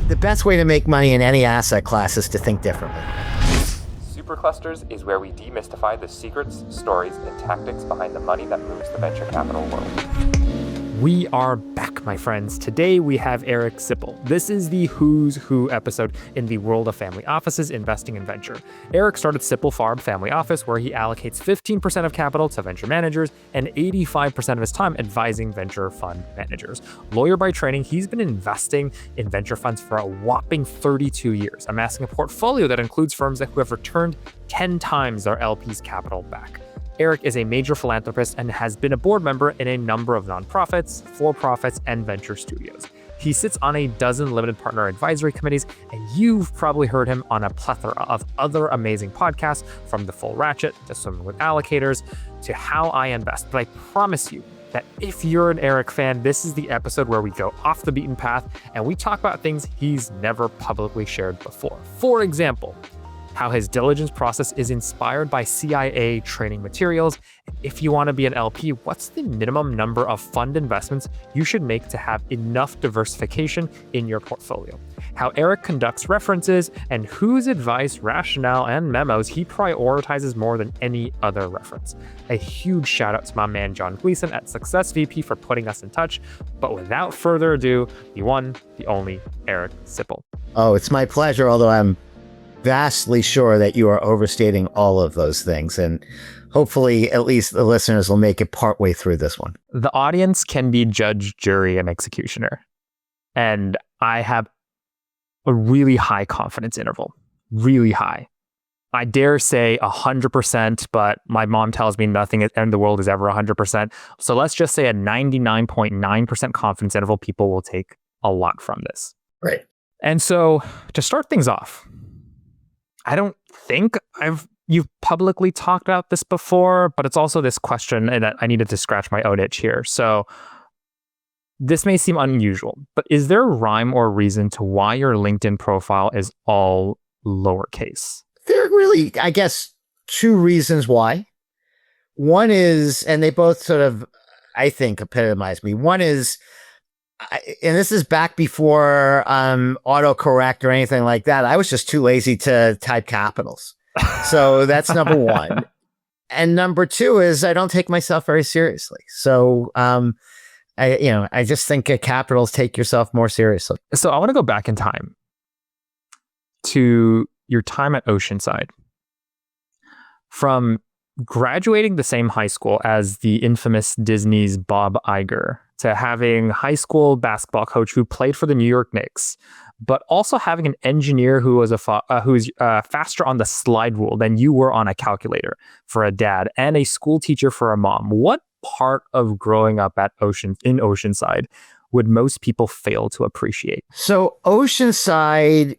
The best way to make money in any asset class is to think differently. Superclusters is where we demystify the secrets, stories, and tactics behind the money that moves the venture capital world. We are back, my friends. Today we have Eric Sippel. This is the Who's Who episode in the world of family offices investing in venture. Eric started Sippel Farm Family Office, where he allocates 15% of capital to venture managers and 85% of his time advising venture fund managers. Lawyer by training, he's been investing in venture funds for a whopping 32 years, amassing a portfolio that includes firms who have returned 10 times their LP's capital back. Eric is a major philanthropist and has been a board member in a number of nonprofits, for-profits, and venture studios. He sits on a dozen limited partner advisory committees, and you've probably heard him on a plethora of other amazing podcasts, from The Full Ratchet to Swimming with Allocators to How I Invest. But I promise you that if you're an Eric fan, this is the episode where we go off the beaten path and we talk about things he's never publicly shared before. For example, how his diligence process is inspired by CIA training materials. And if you want to be an LP, what's the minimum number of fund investments you should make to have enough diversification in your portfolio? How Eric conducts references and whose advice, rationale, and memos he prioritizes more than any other reference. A huge shout out to my man John Gleason at Success VP for putting us in touch. But without further ado, the one, the only Eric Sippel. Oh, it's my pleasure, although I'm vastly sure that you are overstating all of those things. And hopefully at least the listeners will make it partway through this one. The audience can be judge, jury, and executioner. And I have a really high confidence interval, really high. I dare say 100%, but my mom tells me nothing in the world is ever 100%. So let's just say a 99.9% confidence interval. People will take a lot from this. Right. And so to start things off, I don't think you've publicly talked about this before, but it's also this question, and I needed to scratch my own itch here. So this may seem unusual, but is there a rhyme or reason to why your LinkedIn profile is all lowercase? There are really, I guess, two reasons why. One is, and they both sort of, I think, epitomize me. One is, and this is back before autocorrect or anything like that. I was just too lazy to type capitals. So that's number one. And number two is I don't take myself very seriously. So I just think capitals take yourself more seriously. So I want to go back in time to your time at Oceanside. From graduating the same high school as the infamous Disney's Bob Iger, to having high school basketball coach who played for the New York Knicks, but also having an engineer who was faster on the slide rule than you were on a calculator for a dad, and a school teacher for a mom. What part of growing up in Oceanside would most people fail to appreciate? So Oceanside,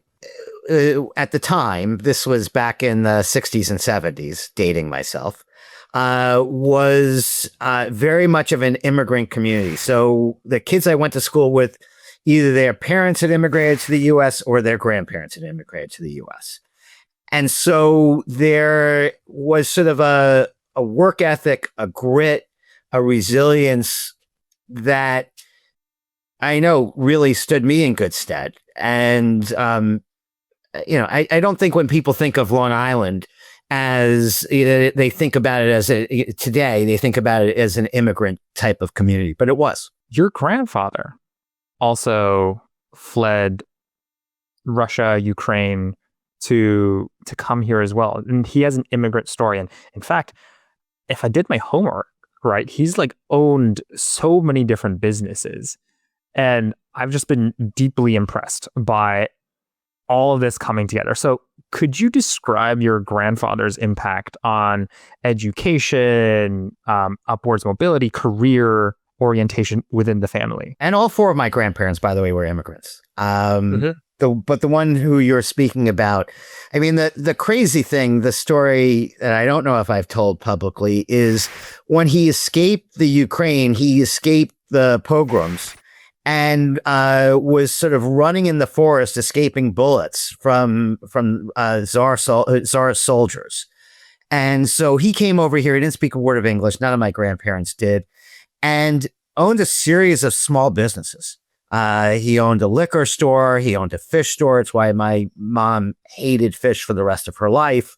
at the time, this was back in the 60s and 70s, dating myself, was very much of an immigrant community. So the kids I went to school with, either their parents had immigrated to the U.S. or their grandparents had immigrated to the U.S. And so there was sort of a work ethic, a grit, a resilience that I know really stood me in good stead. And, I don't think when people think of Long Island as they think about it as today, they think about it as an immigrant type of community, but it was. Your grandfather also fled Russia, Ukraine to come here as well. And he has an immigrant story. And in fact, if I did my homework right, he's like owned so many different businesses. And I've just been deeply impressed by all of this coming together. So could you describe your grandfather's impact on education, upwards mobility, career orientation within the family? And all four of my grandparents, by the way, were immigrants. But the one who you're speaking about, I mean, the crazy thing, the story that I don't know if I've told publicly, is when he escaped the Ukraine, he escaped the pogroms and was sort of running in the forest, escaping bullets from Tsar soldiers. And so he came over here. He didn't speak a word of English. None of my grandparents did. And owned a series of small businesses. He owned a liquor store. He owned a fish store. It's why my mom hated fish for the rest of her life.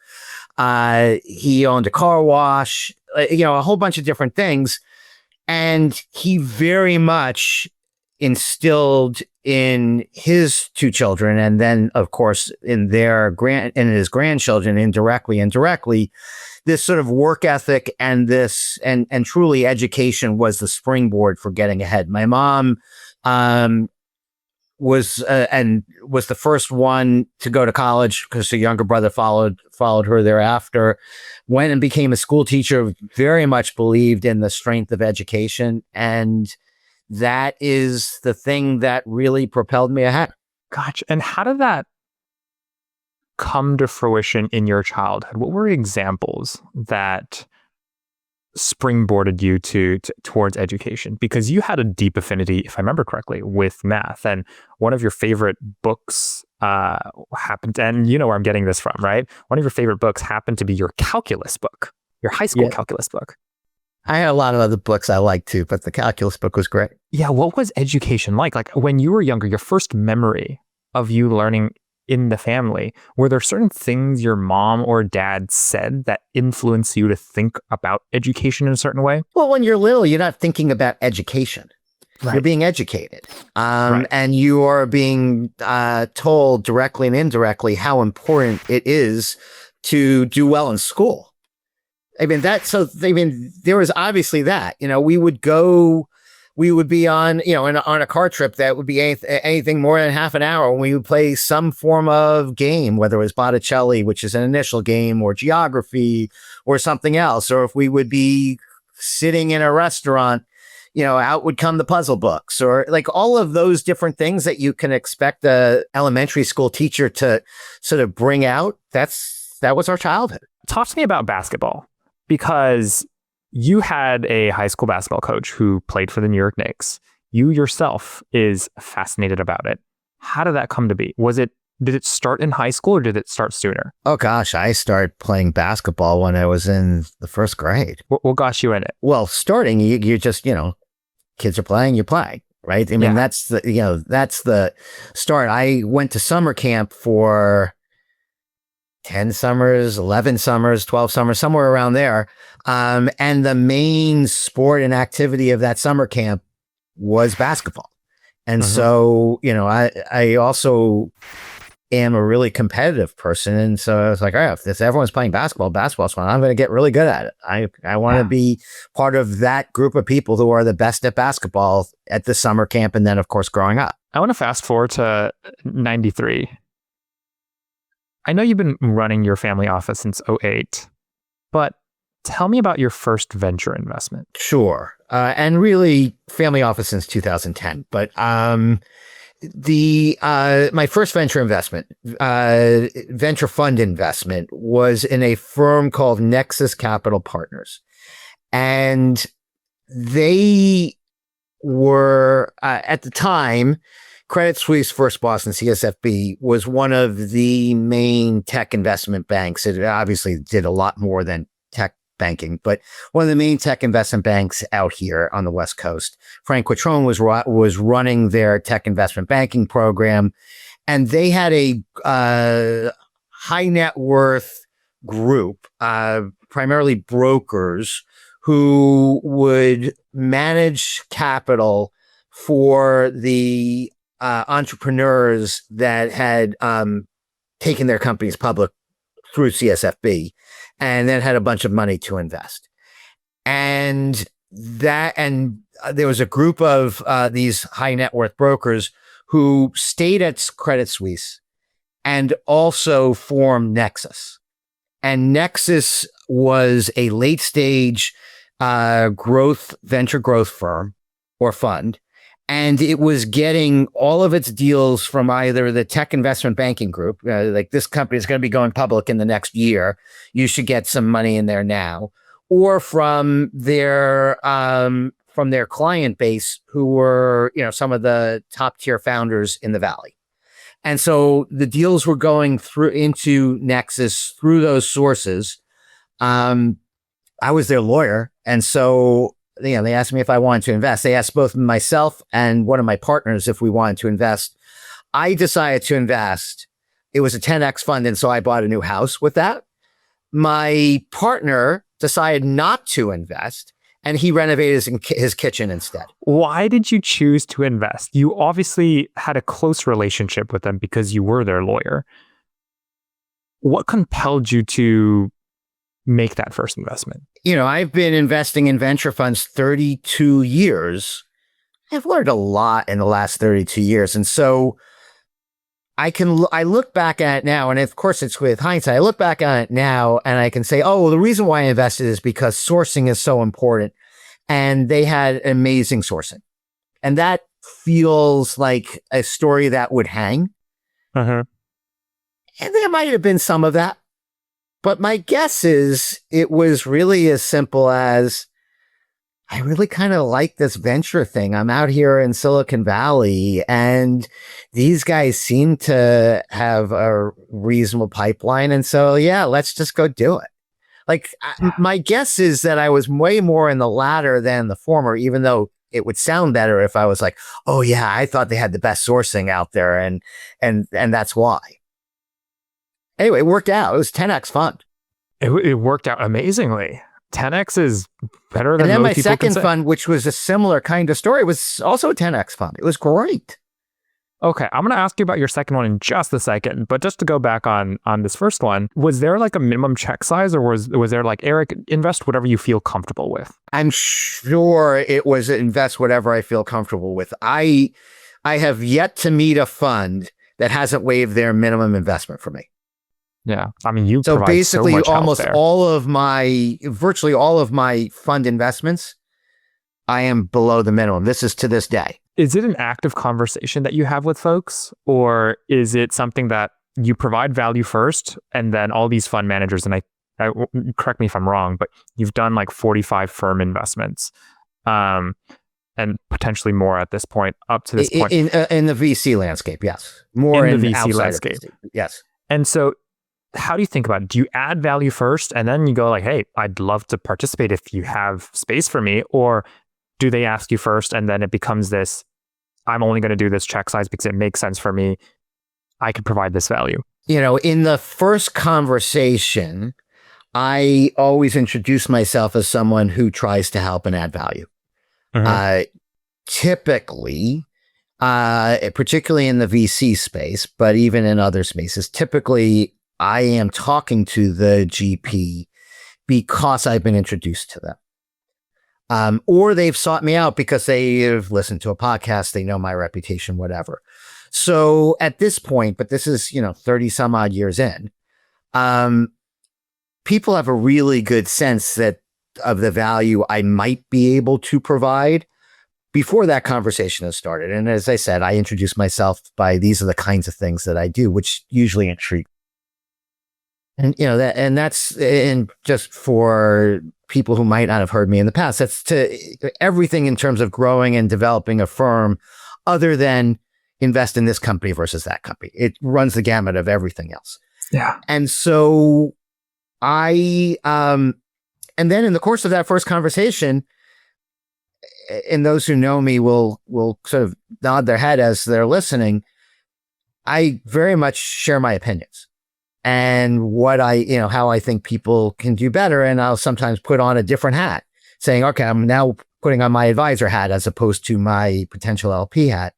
He owned a car wash, a whole bunch of different things. And he very much instilled in his two children, and then, of course, in his grandchildren, indirectly, this sort of work ethic and truly education was the springboard for getting ahead. My mom was the first one to go to college because her younger brother followed her thereafter. Went and became a school teacher. Very much believed in the strength of education, and that is the thing that really propelled me ahead. Gotcha. And how did that come to fruition in your childhood? What were examples that springboarded you towards education? Because you had a deep affinity, if I remember correctly, with math, and one of your favorite books happened, and you know where I'm getting this from, right? One of your favorite books happened to be your calculus book, your high school calculus book. I had a lot of other books I liked too, but the calculus book was great. Yeah, what was education like? Like when you were younger, your first memory of you learning in the family, were there certain things your mom or dad said that influenced you to think about education in a certain way? Well, when you're little, you're not thinking about education. Right. You're being educated. Right. And you are being told directly and indirectly how important it is to do well in school. There was obviously that, we would be on a car trip that would be anything more than half an hour, when we would play some form of game, whether it was Botticelli, which is an initial game, or geography or something else. Or if we would be sitting in a restaurant, out would come the puzzle books, or like all of those different things that you can expect a elementary school teacher to sort of bring out. That was our childhood. Talk to me about basketball. Because you had a high school basketball coach who played for the New York Knicks. You yourself is fascinated about it. How did that come to be? Did it start in high school or did it start sooner? Oh gosh, I started playing basketball when I was in the first grade. What got you in it? Well, starting, you just, kids are playing, you're playing, right? That's the start. I went to summer camp for 10 summers, 11 summers, 12 summers, somewhere around there. And the main sport and activity of that summer camp was basketball. And so, I also am a really competitive person. And so I was like, all right, if everyone's playing basketball's fun. I'm going to get really good at it. I want to be part of that group of people who are the best at basketball at the summer camp. And then, of course, growing up. I want to fast forward to 93. I know you've been running your family office since 2008, but tell me about your first venture investment. Sure. And really family office since 2010. But my first venture investment, venture fund investment, was in a firm called Nexus Capital Partners. And they were, at the time, Credit Suisse, First Boston, CSFB was one of the main tech investment banks. It obviously did a lot more than tech banking, but one of the main tech investment banks out here on the West Coast. Frank Quattrone was running their tech investment banking program, and they had a high net worth group, primarily brokers, who would manage capital for the entrepreneurs that had taken their companies public through CSFB, and then had a bunch of money to invest. And there was a group of these high net worth brokers who stayed at Credit Suisse and also formed Nexus. And Nexus was a late stage venture growth firm or fund. And it was getting all of its deals from either the tech investment banking group, like this company is going to be going public in the next year, you should get some money in there now, or from their client base, who were, some of the top tier founders in the Valley. And so the deals were going through into Nexus through those sources. I was their lawyer, and so they asked me if I wanted to invest. They asked both myself and one of my partners if we wanted to invest. I decided to invest. It was a 10X fund, and so I bought a new house with that. My partner decided not to invest, and he renovated his kitchen instead. Why did you choose to invest? You obviously had a close relationship with them because you were their lawyer. What compelled you to make that first investment? I've been investing in venture funds 32 years. I've learned a lot in the last 32 years. And so I look back at it now, and of course it's with hindsight. I look back on it now and I can say, oh, well, the reason why I invested is because sourcing is so important. And they had amazing sourcing. And that feels like a story that would hang. Uh-huh. And there might have been some of that. But my guess is it was really as simple as, I really kind of like this venture thing. I'm out here in Silicon Valley, and these guys seem to have a reasonable pipeline. And so, yeah, let's just go do it. My guess is that I was way more in the latter than the former, even though it would sound better if I was like, oh, yeah, I thought they had the best sourcing out there. And that's why. Anyway, it worked out. It was 10X fund. It worked out amazingly. 10X is better than most people can say. And then my second fund, which was a similar kind of story, was also a 10X fund. It was great. Okay, I'm going to ask you about your second one in just a second, but just to go back on this first one, was there like a minimum check size, or was there like, Eric, invest whatever you feel comfortable with? I'm sure it was invest whatever I feel comfortable with. I have yet to meet a fund that hasn't waived their minimum investment for me. Yeah, I mean, you so provide basically so much almost help there. virtually all of my fund investments, I am below the minimum. This is to this day. Is it an active conversation that you have with folks, or is it something that you provide value first, and then all these fund managers, and I correct me if I'm wrong, but you've done like 45 firm investments, and potentially more at this point, up to this point. In the VC landscape, yes. More in the VC landscape. Yes. And so, how do you think about it? Do you add value first, and then you go like, hey, I'd love to participate if you have space for me? Or do they ask you first, and then it becomes this, I'm only going to do this check size because it makes sense for me. I could provide this value. In the first conversation, I always introduce myself as someone who tries to help and add value. Mm-hmm. Typically, particularly in the VC space, but even in other spaces, typically I am talking to the GP because I've been introduced to them. Or they've sought me out because they have listened to a podcast, they know my reputation, whatever. So at this point, but this is, 30 some odd years in, people have a really good sense of the value I might be able to provide before that conversation has started. And as I said, I introduce myself by, these are the kinds of things that I do, which usually intrigue. And, that's just for people who might not have heard me in the past, that's to everything in terms of growing and developing a firm other than invest in this company versus that company. It runs the gamut of everything else. Yeah. And so and then in the course of that first conversation, and those who know me will sort of nod their head as they're listening, I very much share my opinions and what how I think people can do better. And I'll sometimes put on a different hat, saying, okay, I'm now putting on my advisor hat as opposed to my potential LP hat.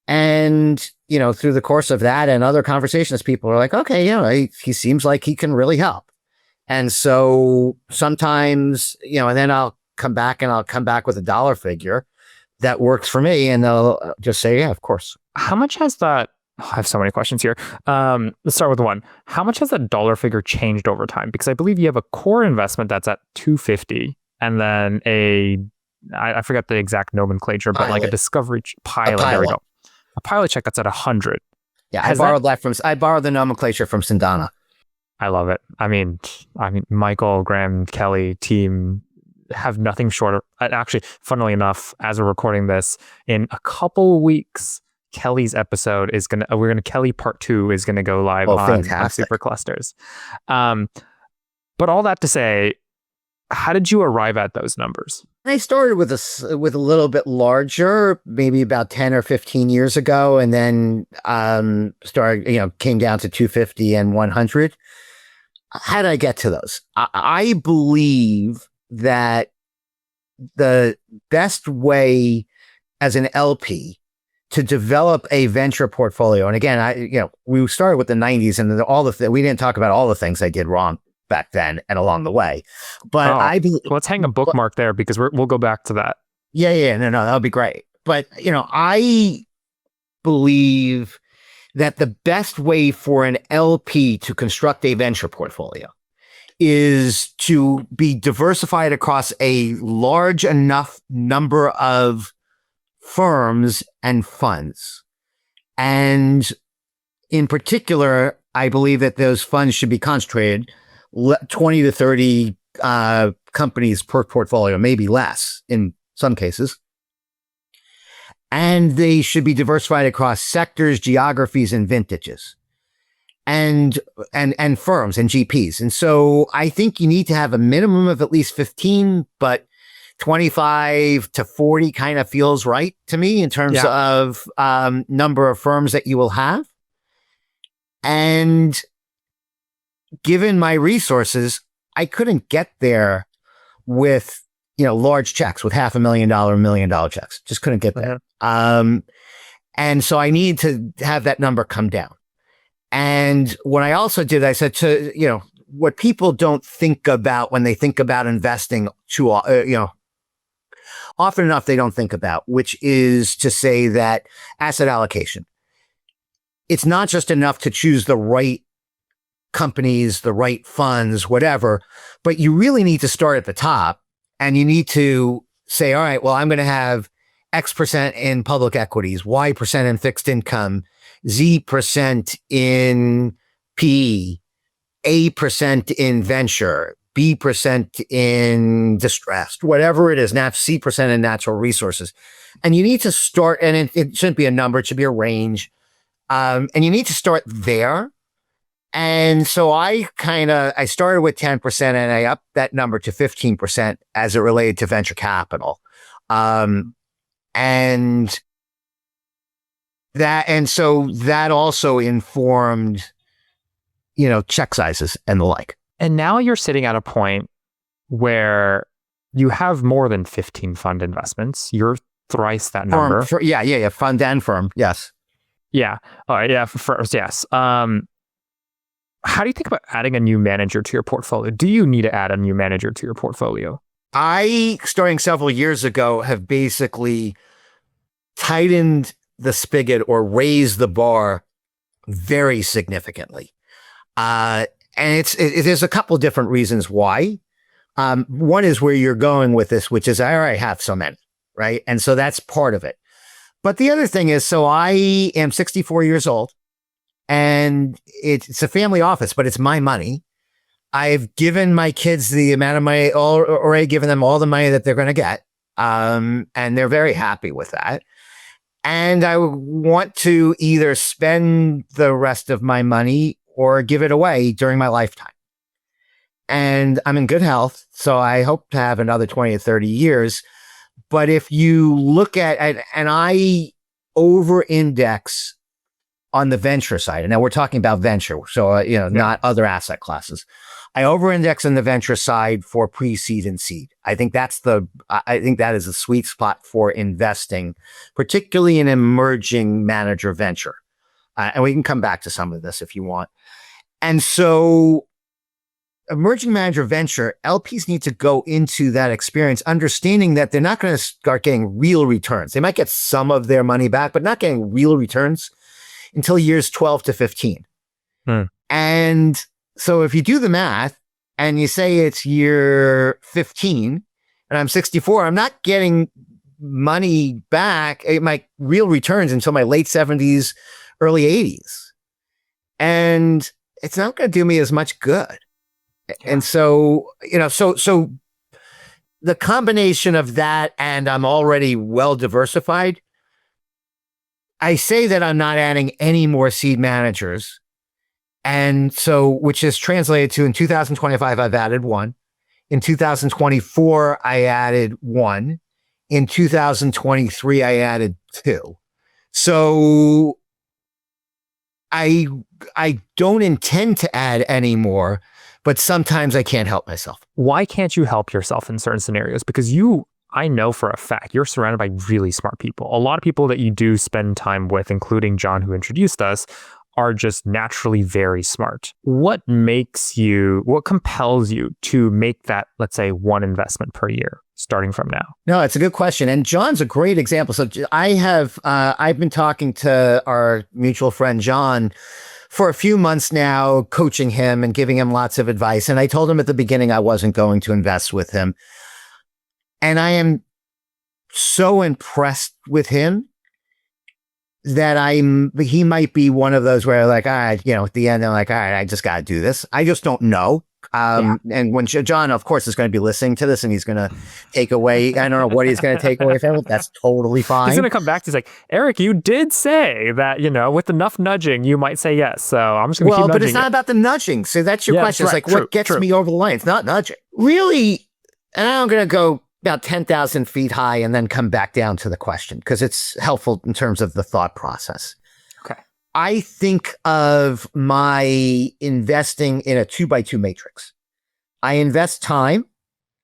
And, through the course of that and other conversations, people are like, okay, he seems like he can really help. And so sometimes, and then I'll come back with a dollar figure that works for me. And they'll just say, yeah, of course. How much has that, I have so many questions here. Let's start with one. How much has that dollar figure changed over time? Because I believe you have a core investment that's at 250 and then I forgot the exact nomenclature, but like a discovery pilot. There we go. A pilot check that's at 100. Yeah, I borrowed the nomenclature from Sindana. I love it. I mean, Michael, Graham, Kelly, team have nothing short of, actually, funnily enough, as we're recording this, in a couple weeks, Kelly's episode is Kelly part 2 is gonna go live on Superclusters. But all that to say, how did you arrive at those numbers? I started with a little bit larger, maybe about 10 or 15 years ago, and then came down to 250 and 100. How did I get to those? I believe that the best way as an LP to develop a venture portfolio, and again, we started with the 90s and we didn't talk about all the things I did wrong back then and along the way. But let's hang a bookmark there because we'll go back to that. Yeah, no, that'll be great. But I believe that the best way for an LP to construct a venture portfolio is to be diversified across a large enough number of firms and funds. And in particular, I believe that those funds should be concentrated 20 to 30 companies per portfolio, maybe less in some cases. And they should be diversified across sectors, geographies, and vintages, and firms and GPs. And so I think you need to have a minimum of at least 15, but 25 to 40 kind of feels right to me in terms of number of firms that you will have. And given my resources, I couldn't get there with large checks, with $500,000, $1 million checks. Just couldn't get there. And so I need to have that number come down. And what I also did, I said to, what people don't think about when they think about investing often enough they don't think about, which is to say that asset allocation. It's not just enough to choose the right companies, the right funds, whatever, but you really need to start at the top and you need to say, all right, well, I'm going to have X percent in public equities, Y percent in fixed income, Z percent in PE, A percent in venture, B percent in distressed, whatever it is, C percent in natural resources. And you need to start, and it shouldn't be a number, it should be a range. And you need to start there. And so I started with 10% and I upped that number to 15% as it related to venture capital. And so that also informed, check sizes and the like. And now you're sitting at a point where you have more than 15 fund investments. You're thrice that number. Fund and firm. Yes. Yeah. For first, yes. How do you think about adding a new manager to your portfolio? Do you need to add a new manager to your portfolio? I, starting several years ago, have basically tightened the spigot or raised the bar very significantly. And there's a couple different reasons why. One is where you're going with this, which is I already have so many, right? And so that's part of it. But the other thing is, so I am 64 years old and it's a family office, but it's my money. I've given my kids the amount of money, already given them all the money that they're going to get. And they're very happy with that. And I want to either spend the rest of my money or give it away during my lifetime. And I'm in good health, so I hope to have another 20 or 30 years. But if you look at, and I over-index on the venture side, and now we're talking about venture, so, not other asset classes. I over-index on the venture side for pre-seed and seed. I think that is a sweet spot for investing, particularly in emerging manager venture. And we can come back to some of this if you want. And so emerging manager venture, LPs need to go into that experience, understanding that they're not going to start getting real returns. They might get some of their money back, but not getting real returns until years 12 to 15. And so if you do the math and you say it's year 15 and I'm 64, I'm not getting money back, my real returns until my late 70s, early 80s. And it's not going to do me as much good. And so, so the combination of that and I'm already well diversified, I say that I'm not adding any more seed managers. And so, which is translated to in 2025, I've added one. In 2024, I added 1. In 2023, I added 2. So I don't intend to add any more, but sometimes I can't help myself. Why can't you help yourself in certain scenarios? Because I know for a fact, you're surrounded by really smart people. A lot of people that you do spend time with, including John, who introduced us, are just naturally very smart. What compels you to make that, let's say, 1 investment per year, starting from now? No, it's a good question. And John's a great example. So I've been talking to our mutual friend, John, for a few months now, coaching him and giving him lots of advice. And I told him at the beginning I wasn't going to invest with him. And I am so impressed with him that he might be one of those where like, all right, at the end, I'm like, all right, I just got to do this. I just don't know. And when John, of course, is going to be listening to this and he's going to take away, I don't know what he's going to take away from it. That's totally fine. He's going to come back to like, Eric, you did say that, with enough nudging, you might say yes. So I'm just going to keep nudging. Well, but it's not about the nudging. So that's your question. It's like, what gets me over the line? It's not nudging. Really, and I'm going to go about 10,000 feet high and then come back down to the question because it's helpful in terms of the thought process. Okay. I think of my investing in a 2x2 matrix. I invest time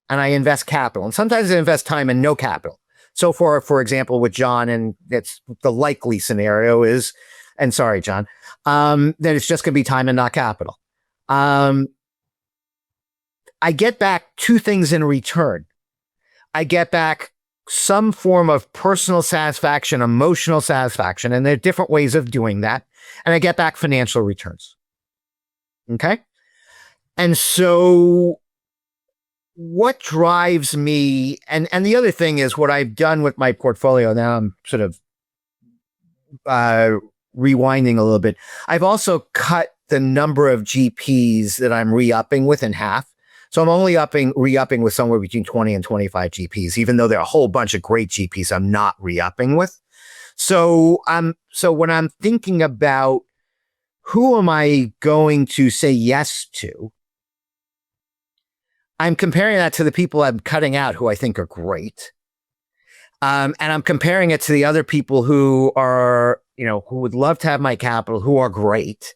and I invest capital. And sometimes I invest time and no capital. So for example, with John, and it's the likely scenario is, and sorry, John, that it's just going to be time and not capital. I get back 2 things in return. I get back some form of personal satisfaction, emotional satisfaction, and there are different ways of doing that. And I get back financial returns. Okay? And so what drives me, and the other thing is what I've done with my portfolio, now I'm sort of rewinding a little bit. I've also cut the number of GPs that I'm re-upping with in half. So I'm only re-upping with somewhere between 20 and 25 GPs, even though there are a whole bunch of great GPs I'm not re-upping with. So when I'm thinking about who am I going to say yes to, I'm comparing that to the people I'm cutting out who I think are great. And I'm comparing it to the other people who are, who would love to have my capital, who are great.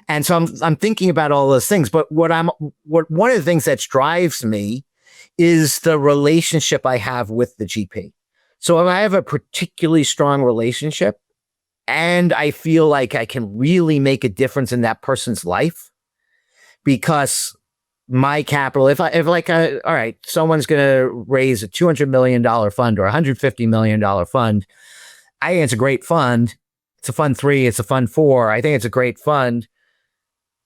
And so I'm thinking about all those things, but one of the things that drives me is the relationship I have with the GP. So if I have a particularly strong relationship and I feel like I can really make a difference in that person's life because my capital, all right, someone's going to raise a $200 million fund or $150 million fund. I think it's a great fund. It's a fund 3. It's a fund 4. I think it's a great fund.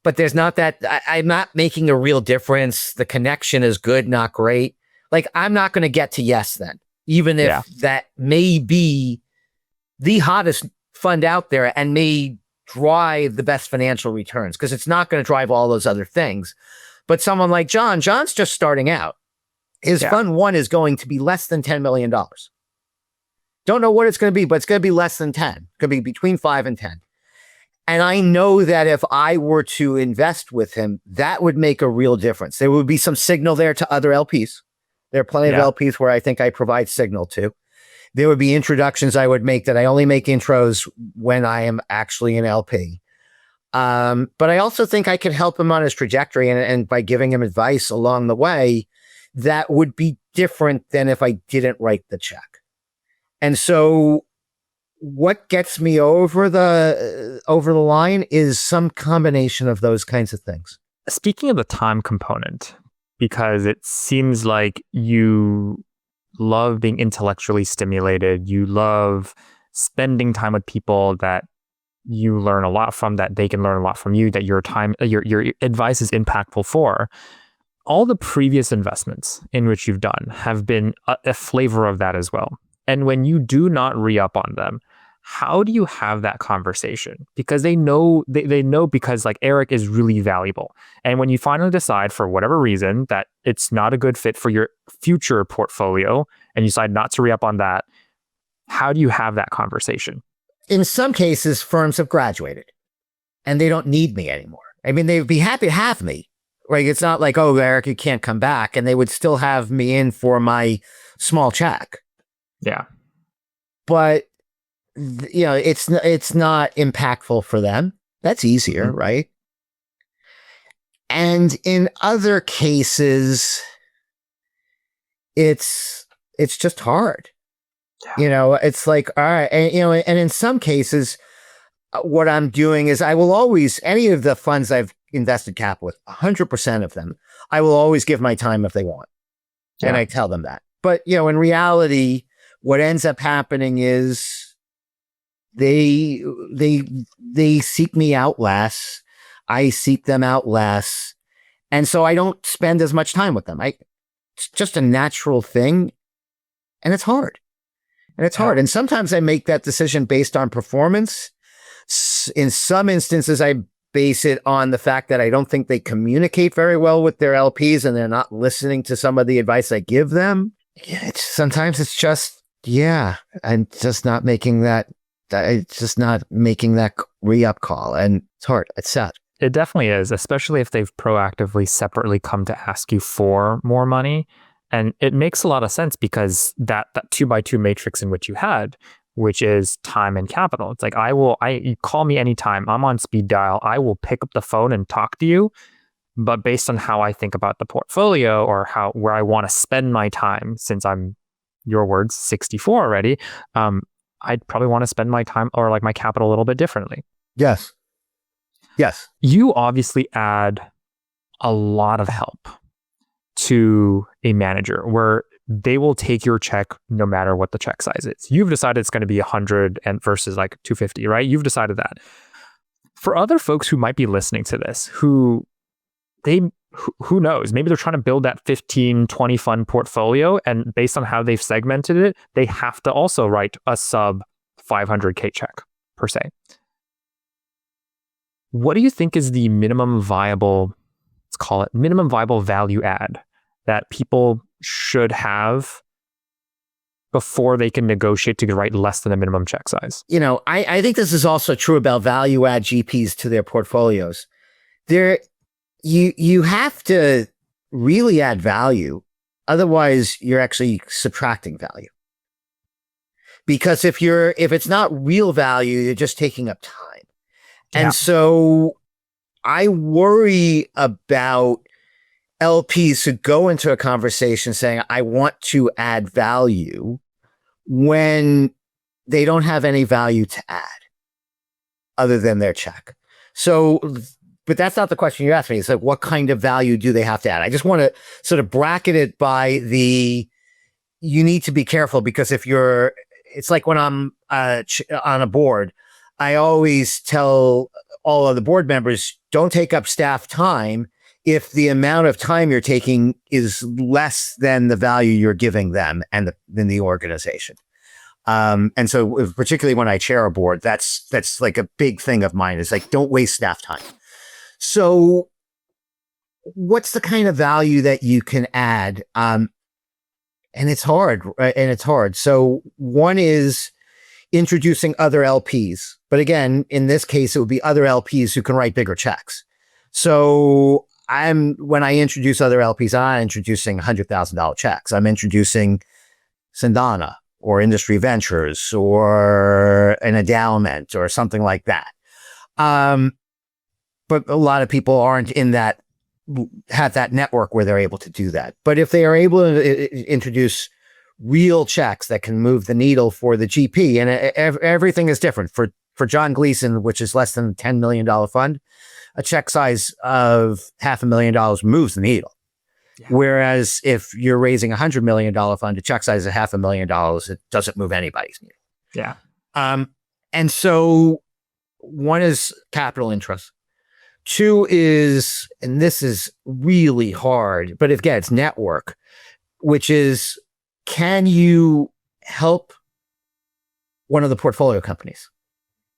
But there's not that, I'm not making a real difference. The connection is good, not great. Like, I'm not going to get to yes then, even if that may be the hottest fund out there and may drive the best financial returns, because it's not going to drive all those other things. But someone like John's just starting out. His fund 1 is going to be less than $10 million. Don't know what it's going to be, but it's going to be less than 10. It's going to be between 5 and 10. And I know that if I were to invest with him, that would make a real difference. There would be some signal there to other LPs. There are plenty of LPs where I think I provide signal to. There would be introductions I would make that I only make intros when I am actually an LP. But I also think I could help him on his trajectory and by giving him advice along the way that would be different than if I didn't write the check. And so what gets me over the line is some combination of those kinds of things. Speaking of the time component, because it seems like you love being intellectually stimulated, you love spending time with people that you learn a lot from, that they can learn a lot from you, that your advice is impactful for. All the previous investments in which you've done have been a flavor of that as well. And when you do not re-up on them, how do you have that conversation? Because they know because like Eric is really valuable. And when you finally decide for whatever reason that it's not a good fit for your future portfolio and you decide not to re-up on that, how do you have that conversation? In some cases, firms have graduated and they don't need me anymore. I mean, they'd be happy to have me, Like, it's not like, oh, Eric, you can't come back. And they would still have me in for my small check. Yeah. But, it's not impactful for them. That's easier, right? And in other cases, it's just hard. Yeah. It's like, all right. And in some cases, what I'm doing is I will always, any of the funds I've invested capital with, 100% of them, I will always give my time if they want. Yeah. And I tell them that. But, in reality, what ends up happening is they seek me out less. I seek them out less. And so I don't spend as much time with them. It's just a natural thing. And it's hard. And sometimes I make that decision based on performance. In some instances, I base it on the fact that I don't think they communicate very well with their LPs and they're not listening to some of the advice I give them. Sometimes it's just, I'm just not making that re-up call. And it's hard. It's sad. It definitely is, especially if they've proactively separately come to ask you for more money. And it makes a lot of sense because that 2x2 matrix in which you had, which is time and capital. It's like, you call me anytime. I'm on speed dial. I will pick up the phone and talk to you. But based on how I think about the portfolio or where I want to spend my time, since I'm, your words, 64 already, I'd probably want to spend my time or like my capital a little bit differently. Yes. You obviously add a lot of help to a manager where they will take your check no matter what the check size is. You've decided it's going to be 100 and versus like 250, right? You've decided that. For other folks who might be listening to this, who knows, maybe they're trying to build that 15, 20 fund portfolio, and based on how they've segmented it, they have to also write a sub 500K check per se. What do you think is the minimum viable, let's call it minimum viable value add that people should have before they can negotiate to write less than the minimum check size? I think this is also true about value add GPs to their portfolios. You have to really add value. Otherwise, you're actually subtracting value. Because if it's not real value, you're just taking up time. And so I worry about LPs who go into a conversation saying, I want to add value, when they don't have any value to add other than their check. So, but that's not the question you asked me. It's like, what kind of value do they have to add? I just want to sort of bracket it by you need to be careful, because it's like when I'm on a board, I always tell all of the board members, don't take up staff time if the amount of time you're taking is less than the value you're giving them and the organization. And so particularly when I chair a board, that's like a big thing of mine, is like, don't waste staff time. So what's the kind of value that you can add? And it's hard, right? And it's hard. So one is introducing other LPs. But again, in this case, it would be other LPs who can write bigger checks. So when I introduce other LPs, I'm introducing $100,000 checks. I'm introducing Sindana or Industry Ventures or an endowment or something like that. But a lot of people aren't have that network where they're able to do that. But if they are able to introduce real checks that can move the needle for the GP, and everything is different. For John Gleason, which is less than a $10 million fund, a check size of $500,000 moves the needle. Yeah. Whereas if you're raising $100 million fund, a check size of $500,000, it doesn't move anybody's needle. Yeah. And so one is capital interest. Two is, and this is really hard, but again, it's network, which is, can you help one of the portfolio companies?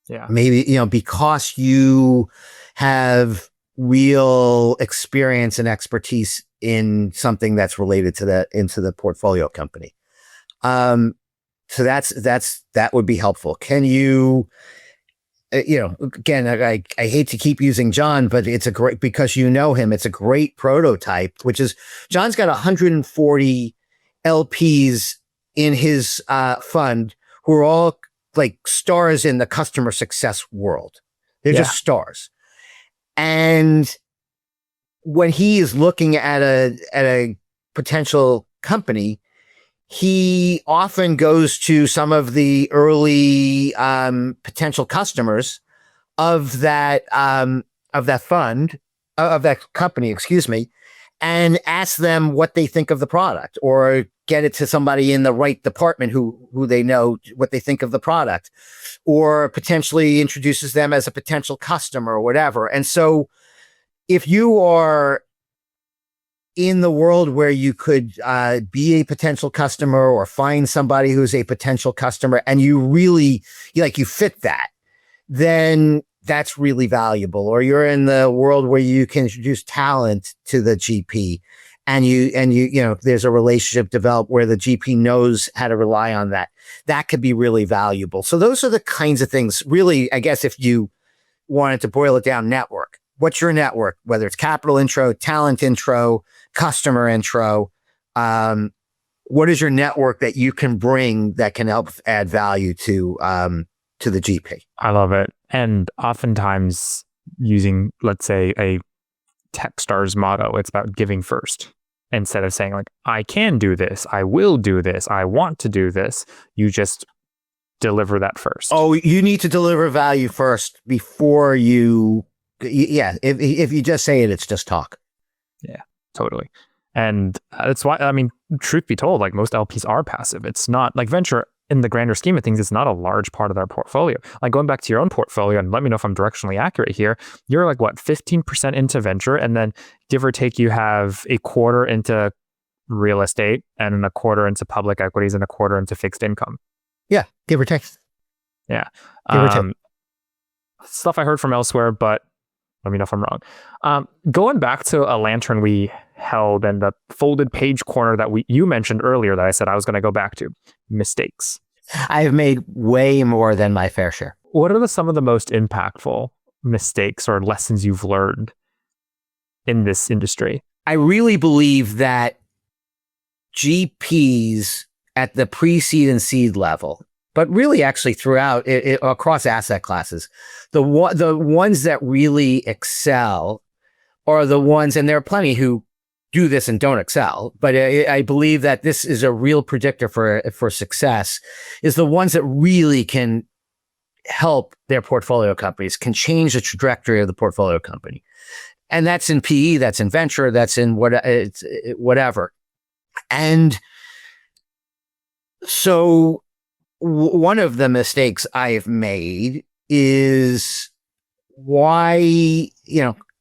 Yeah. Maybe, because you have real experience and expertise in something that's related to into the portfolio company. So that would be helpful. Can you again, I hate to keep using John, but it's a great, because you know him, it's a great prototype, which is John's got 140 LPs in his fund who are all like stars in the customer success world. They're just stars. And when he is looking at a potential company, he often goes to some of the early potential customers of that fund, of that company, excuse me, and ask them what they think of the product, or get it to somebody in the right department who they know what they think of the product, or potentially introduces them as a potential customer or whatever. And so if you are in the world where you could be a potential customer or find somebody who's a potential customer and you really you fit that, then that's really valuable. Or you're in the world where you can introduce talent to the GP and there's a relationship developed where the GP knows how to rely on that. That could be really valuable. So those are the kinds of things, really, I guess, if you wanted to boil it down, network. What's your network? Whether it's capital intro, talent intro, customer intro, what is your network that you can bring that can help add value to the GP? I love it. And oftentimes using, let's say, a Techstars motto, it's about giving first. Instead of saying like, I can do this, I will do this, I want to do this, you just deliver that first. Oh, you need to deliver value first before you, if you just say it, it's just talk. Yeah, totally. And that's why, I mean, truth be told, like most LPs are passive. It's not like venture in the grander scheme of things, it's not a large part of their portfolio. Like going back to your own portfolio, and let me know if I'm directionally accurate here, you're like what, 15% into venture, and then give or take, you have a quarter into real estate and a quarter into public equities and a quarter into fixed income. Yeah, give or take. Yeah. Give or take. Stuff I heard from elsewhere, but let me know if I'm wrong. Going back to a lantern we held and the folded page corner that you mentioned earlier that I said I was going to go back to, mistakes. I have made way more than my fair share. What are some of the most impactful mistakes or lessons you've learned in this industry? I really believe that GPs at the pre-seed and seed level, but really actually throughout across asset classes, the ones that really excel are the ones, and there are plenty who do this and don't excel, but I believe that this is a real predictor for success, is the ones that really can help their portfolio companies, can change the trajectory of the portfolio company. And that's in PE, that's in venture, that's in whatever. And so one of the mistakes I've made is why,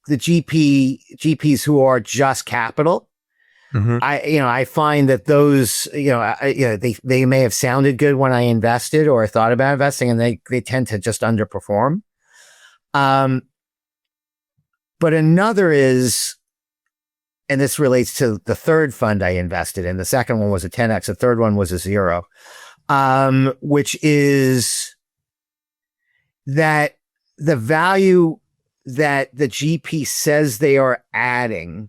the GPs who are just capital, I find that those, they may have sounded good when I invested or thought about investing, and they tend to just underperform. But another is, and this relates to the third fund I invested in. The second one was a 10x. The third one was a 0, which is that the value that the GP says they are adding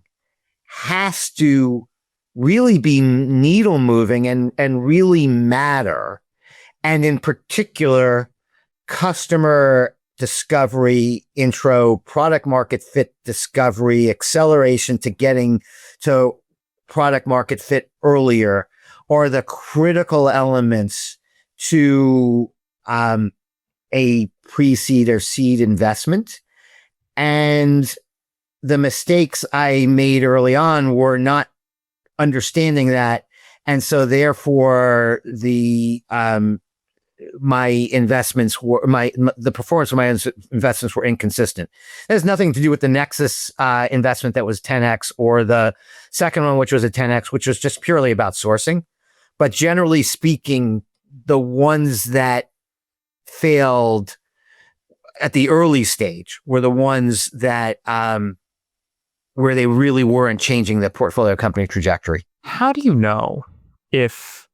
has to really be needle moving and really matter. And in particular, customer discovery, intro, product market fit discovery, acceleration to getting to product market fit earlier are the critical elements to a pre-seed or seed investment. And the mistakes I made early on were not understanding that. And so therefore my investments were the performance of my investments were inconsistent. It has nothing to do with the Nexus investment that was 10x, or the second one, which was a 10x, which was just purely about sourcing. But generally speaking, the ones that failed at the early stage were the ones that where they really weren't changing the portfolio company trajectory. How do you know if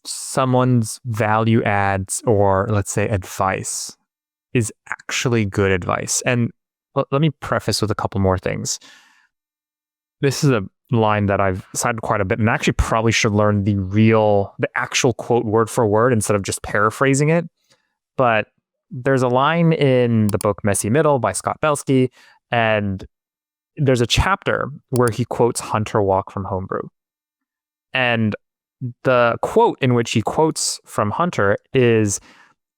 someone's value adds, or let's say advice, is actually good advice. And let me preface with a couple more things. This is a line that I've cited quite a bit, and actually probably should learn the actual quote word for word instead of just paraphrasing it. But there's a line in the book Messy Middle by Scott Belsky, and there's a chapter where he quotes Hunter Walk from Homebrew. And the quote in which he quotes from Hunter is,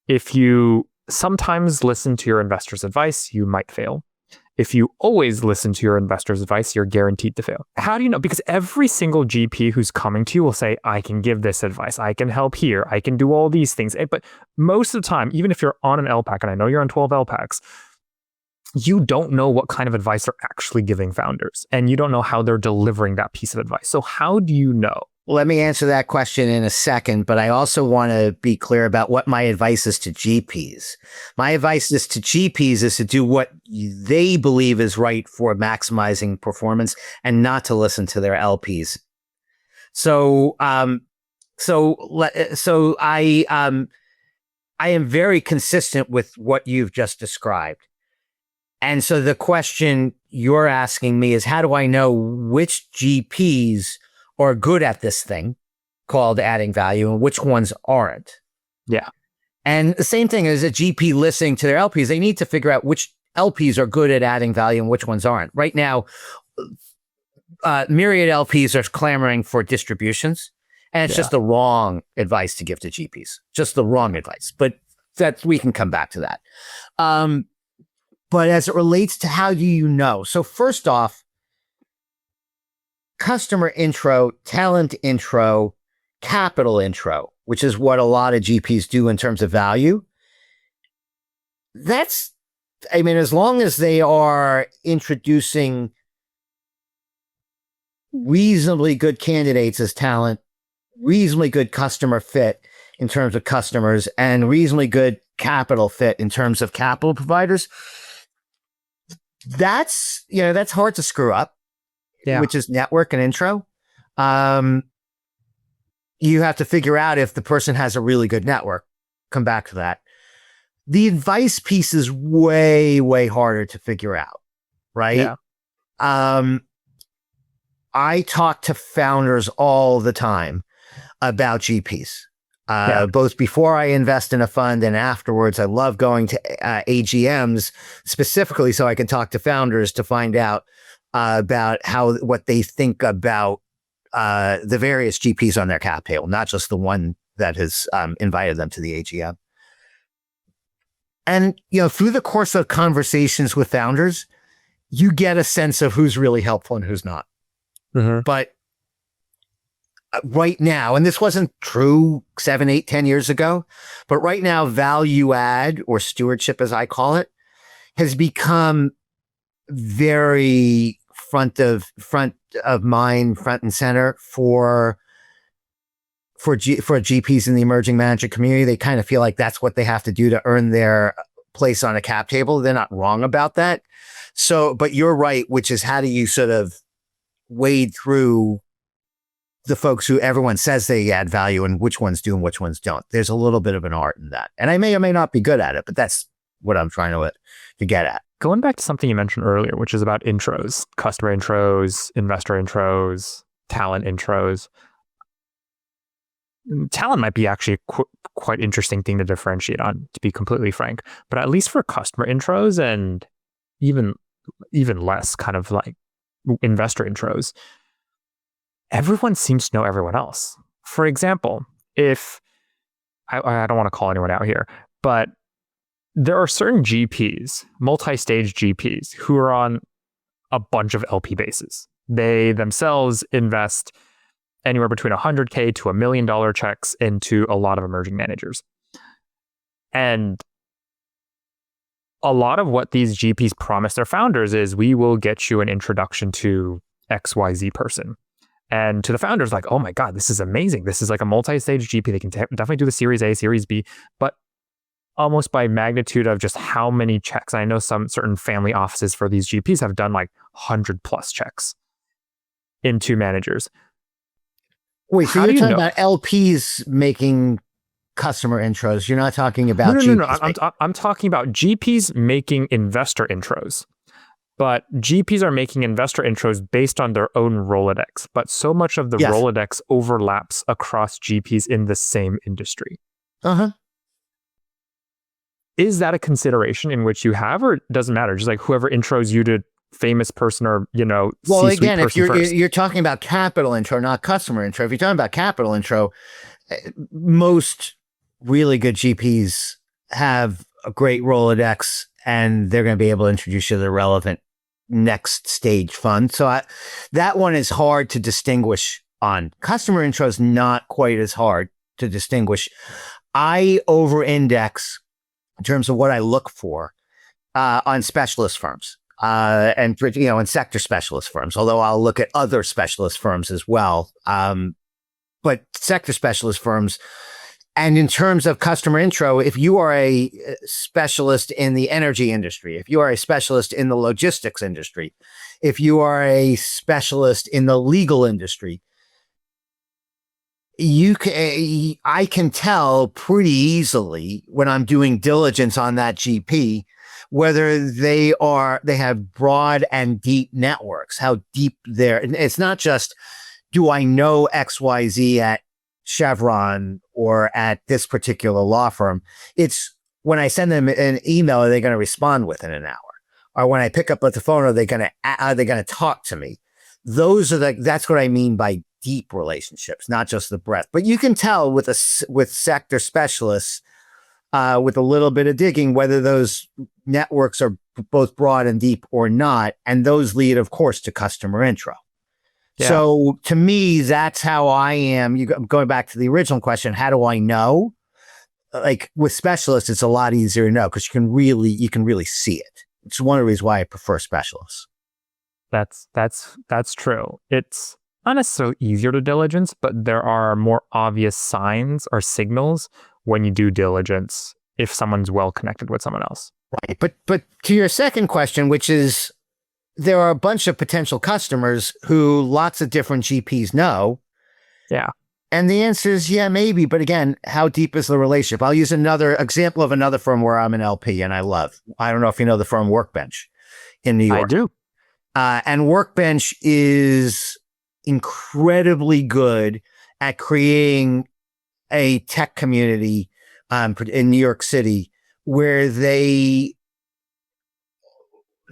if you sometimes listen to your investor's advice, you might fail. If you always listen to your investor's advice, you're guaranteed to fail. How do you know? Because every single GP who's coming to you will say, I can give this advice. I can help here. I can do all these things. But most of the time, even if you're on an LPAC, and I know you're on 12 LPACs, you don't know what kind of advice they're actually giving founders. And you don't know how they're delivering that piece of advice. So how do you know? Let me answer that question in a second, but I also want to be clear about what my advice is to GPs. My advice is to GPs is to do what they believe is right for maximizing performance and not to listen to their LPs. So I am very consistent with what you've just described. And so the question you're asking me is, how do I know which GPs are good at this thing called adding value and which ones aren't? Yeah. And the same thing as a GP listening to their LPs, they need to figure out which LPs are good at adding value and which ones aren't. Right now, myriad LPs are clamoring for distributions, and it's just the wrong advice to give to GPs. Just the wrong advice. But that we can come back to that. But as it relates to how do you know? So first off, customer intro, talent intro, capital intro, which is what a lot of GPs do in terms of value. As long as they are introducing reasonably good candidates as talent, reasonably good customer fit in terms of customers, and reasonably good capital fit in terms of capital providers, that's hard to screw up. Which is network and intro. You have to figure out if the person has a really good network. Come back to that. The advice piece is way, way harder to figure out, right? Yeah. I talk to founders all the time about GPs. Both before I invest in a fund and afterwards. I love going to AGMs specifically so I can talk to founders to find out about what they think about the various GPs on their cap table, not just the one that has invited them to the AGM. And through the course of conversations with founders, you get a sense of who's really helpful and who's not. Mm-hmm. But right now, and this wasn't true 7, 8, 10 years ago, but right now, value add, or stewardship as I call it, has become very front of mind, front and center for GPs in the emerging manager community. They kind of feel like that's what they have to do to earn their place on a cap table. They're not wrong about that. So, but you're right, which is how do you sort of wade through the folks who everyone says they add value and which ones do and which ones don't. There's a little bit of an art in that. And I may or may not be good at it, but that's what I'm trying to get at. Going back to something you mentioned earlier, which is about intros, customer intros, investor intros, talent intros. Talent might be actually a quite interesting thing to differentiate on, to be completely frank. But at least for customer intros and even less kind of like investor intros, everyone seems to know everyone else. For example, if I don't want to call anyone out here, but there are certain GPs, multi-stage GPs, who are on a bunch of LP bases. They themselves invest anywhere between $100K to $1 million checks into a lot of emerging managers. And a lot of what these GPs promise their founders is, we will get you an introduction to XYZ person. And to the founders, like, oh my God, this is amazing. This is like a multi-stage GP. They can definitely do the Series A, Series B, but almost by magnitude of just how many checks. I know some certain family offices for these GPs have done like 100+ checks into managers. Wait, so you're talking about LPs making customer intros. You're not talking No, about no, no, no. GPs. I'm talking about GPs making investor intros. But GPs are making investor intros based on their own Rolodex. But so much of the Yes. Rolodex overlaps across GPs in the same industry. Uh-huh. Is that a consideration in which you have, or it doesn't matter? Just like whoever intros you to famous person or, Well, C-suite again, if person first. you're talking about capital intro, not customer intro. If you're talking about capital intro, most really good GPs have a great Rolodex, and they're going to be able to introduce you to the relevant next stage fund. So that one is hard to distinguish on. Customer intro is not quite as hard to distinguish. I over-index in terms of what I look for on specialist firms and sector specialist firms, although I'll look at other specialist firms as well. But sector specialist firms. And in terms of customer intro, if you are a specialist in the energy industry, if you are a specialist in the logistics industry, if you are a specialist in the legal industry, I can tell pretty easily when I'm doing diligence on that GP whether they have broad and deep networks, how deep it's not just, do I know XYZ at Chevron or at this particular law firm? It's when I send them an email, are they going to respond within an hour? Or when I pick up the phone, are they going to talk to me? That's what I mean by deep relationships, not just the breadth. But you can tell with sector specialists, with a little bit of digging, whether those networks are both broad and deep or not. And those lead, of course, to customer intro. Yeah. So to me, that's how I am. Going back to the original question, how do I know? Like with specialists, it's a lot easier to know because you can really see it. It's one of the reasons why I prefer specialists. That's true. It's not necessarily easier to diligence, but there are more obvious signs or signals when you do diligence if someone's well connected with someone else. Right. But to your second question, which is, there are a bunch of potential customers who lots of different GPs know. Yeah. And the answer is, yeah, maybe. But again, how deep is the relationship? I'll use another example of another firm where I'm an LP and I love. I don't know if you know the firm Workbench in New York. I do. And Workbench is incredibly good at creating a tech community in New York City where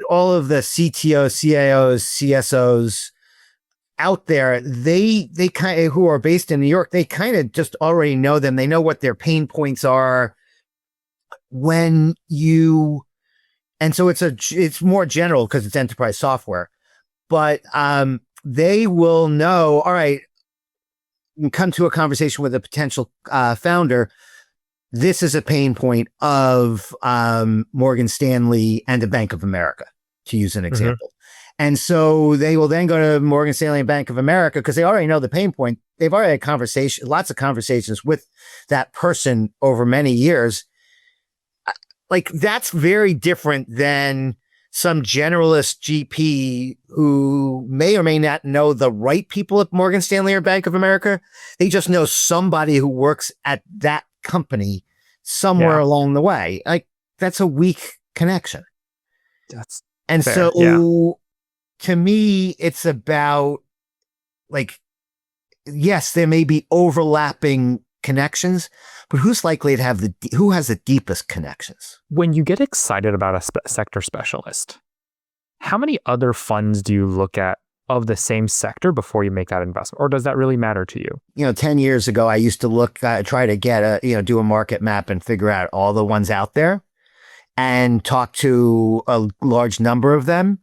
all of the CTOs, CIOs, CSOs out there, they kind of, who are based in New York, they kind of just already know them. They know what their pain points are and so it's more general because it's enterprise software, but they will know, all right, come to a conversation with a potential founder. This is a pain point of Morgan Stanley and the Bank of America, to use an example. Mm-hmm. And so they will then go to Morgan Stanley and Bank of America because they already know the pain point. They've already had lots of conversations with that person over many years. Like, that's very different than some generalist GP who may or may not know the right people at Morgan Stanley or Bank of America. They just know somebody who works at that company somewhere along the way. Like, that's a weak connection. And fair. So to me, it's about, like, yes, there may be overlapping connections, but who's likely to have who has the deepest connections? When you get excited about a sector specialist, how many other funds do you look at of the same sector before you make that investment? Or does that really matter to you? 10 years ago, I used to try to get do a market map and figure out all the ones out there and talk to a large number of them.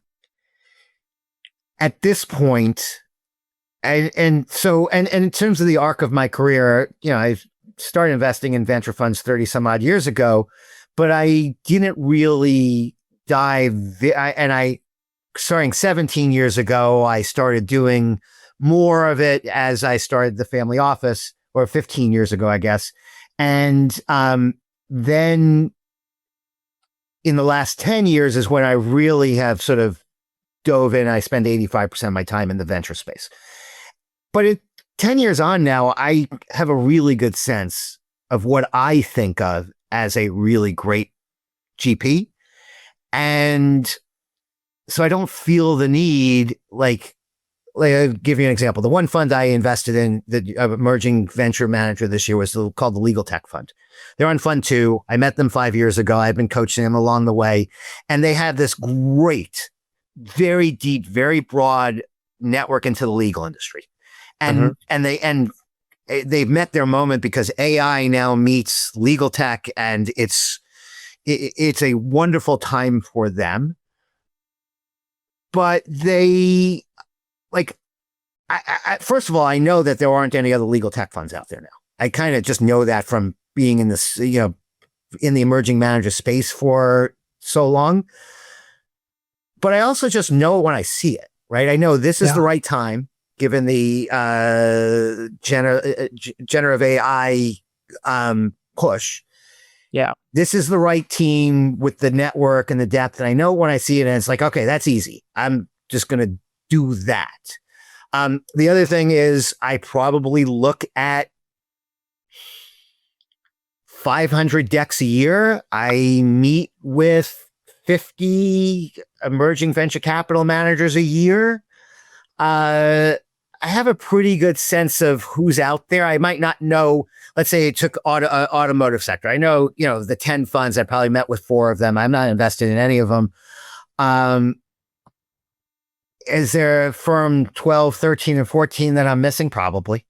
At this point, and in terms of the arc of my career, I started investing in venture funds 30 some odd years ago, but I didn't really dive. Starting 17 years ago, I started doing more of it as I started the family office, or 15 years ago, I guess. And then in the last 10 years is when I really have sort of dove in. I spend 85% of my time in the venture space. But 10 years on now, I have a really good sense of what I think of as a really great GP. And so I don't feel the need, I'll give you an example. The one fund I invested in, the emerging venture manager this year, was called the Legal Tech Fund. They're on Fund 2. I met them 5 years ago. I've been coaching them along the way. And they have this great, very deep, very broad network into the legal industry. And they've met their moment because AI now meets legal tech, and it's a wonderful time for them. But they, first of all, I know that there aren't any other legal tech funds out there now. I kind of just know that from being in this, in the emerging manager space for so long. But I also just know it when I see it, right? I know this is the right time, given the generative AI push. Yeah. This is the right team with the network and the depth. And I know when I see it, and it's like, okay, that's easy. I'm just going to do that. The other thing is I probably look at 500 decks a year. I meet with 50 emerging venture capital managers a year. I have a pretty good sense of who's out there. I might not know, let's say it took automotive sector. I know, the 10 funds, I probably met with 4 of them. I'm not invested in any of them. Is there a firm 12, 13, and 14 that I'm missing? Probably.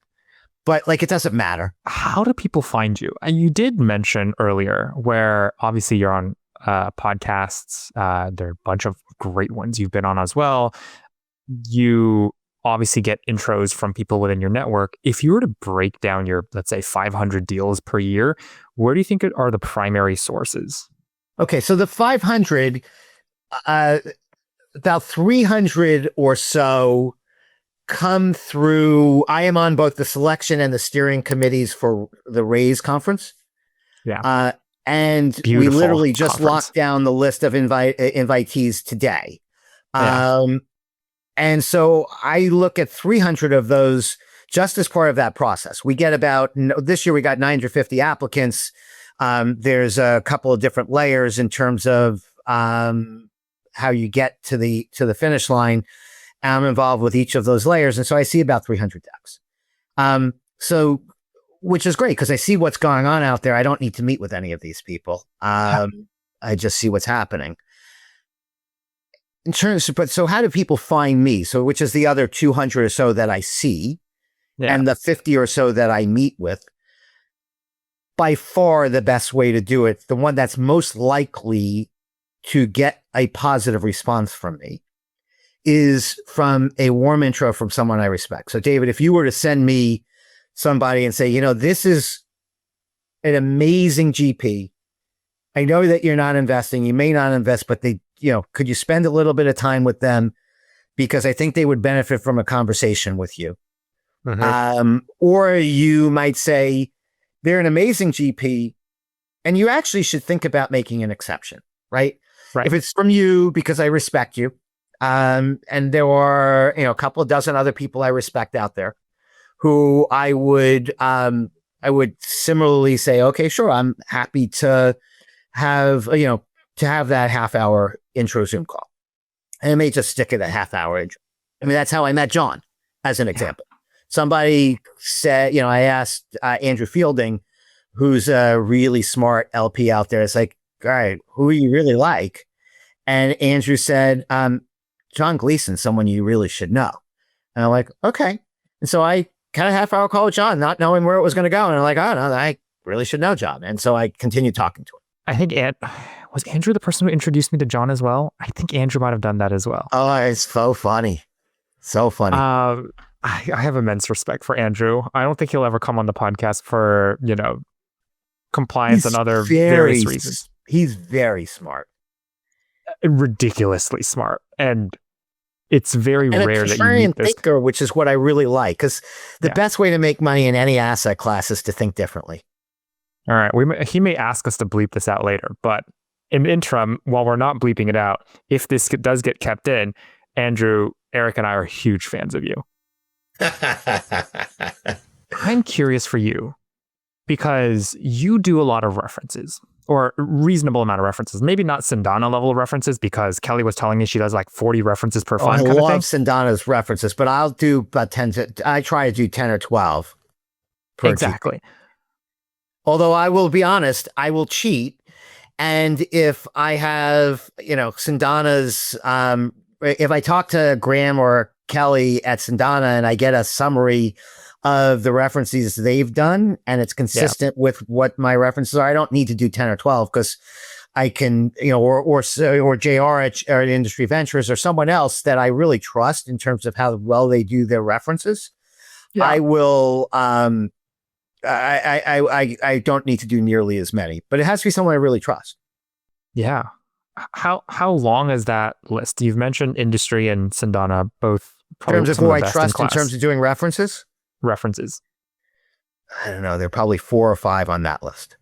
But it doesn't matter. How do people find you? And you did mention earlier where obviously you're on podcasts. There are a bunch of great ones you've been on as well. You obviously get intros from people within your network. If you were to break down your, let's say, 500 deals per year, where do you think are the primary sources? Okay, so the 500, about 300 or so come through. I am on both the selection and the steering committees for the Raise conference. Yeah. And Beautiful we literally just conference. locked down the list of invitees today. Yeah. And so I look at 300 of those just as part of that process. We get this year we got 950 applicants. There's a couple of different layers in terms of how you get to the finish line. I'm involved with each of those layers. And so I see about 300 decks. Which is great because I see what's going on out there. I don't need to meet with any of these people. I just see what's happening. So how do people find me? So which is the other 200 or so that I see and the 50 or so that I meet with. By far the best way to do it, the one that's most likely to get a positive response from me, is from a warm intro from someone I respect. So David, if you were to send me somebody and say, this is an amazing GP. I know that you're not investing, you may not invest, but could you spend a little bit of time with them? Because I think they would benefit from a conversation with you. Mm-hmm. Or you might say, they're an amazing GP and you actually should think about making an exception, right? If it's from you, because I respect you, and there are, a couple of dozen other people I respect out there who I would similarly say, okay, sure, I'm happy to have, that half-hour intro Zoom call. And I may just stick it a half-hour intro. I mean, that's how I met John, as an example. Somebody said, I asked Andrew Fielding, who's a really smart LP out there. It's like, all right, who you really like? And Andrew said, John Gleason, someone you really should know. And I'm like, okay. And so I had a half-hour call with John, not knowing where it was going to go. And I'm like, oh, no, I really should know John. And so I continued talking to him. I think was Andrew the person who introduced me to John as well? I think Andrew might have done that as well. Oh, it's so funny. So funny. I have immense respect for Andrew. I don't think he'll ever come on the podcast for, compliance and other various reasons. He's very smart. Ridiculously smart. And it's very rare that you meet this thinker, which is what I really like. Because the best way to make money in any asset class is to think differently. All right. He may ask us to bleep this out later, but in the interim, while we're not bleeping it out, if this does get kept in, Andrew, Eric, and I are huge fans of you. I'm curious for you. because you do a lot of references, or a reasonable amount of references. Maybe not Sindana level references, because Kelly was telling me she does like 40 references per fund kind of I thing. love Sindana's references, but I'll do about 10 I try to do 10 or 12 per Exactly. GP. Although I will be honest, I will cheat. And if I have, Sindana's, if I talk to Graham or Kelly at Sindana and I get a summary of the references they've done and it's consistent with what my references are, I don't need to do 10 or 12 because I can, or JR at Industry Ventures or someone else that I really trust in terms of how well they do their references. Yeah. I will, I don't need to do nearly as many, but it has to be someone I really trust. Yeah. How long is that list? You've mentioned Industry and Sindana, both in terms of who I trust in class terms of doing references. References. I don't know. There are probably 4 or 5 on that list.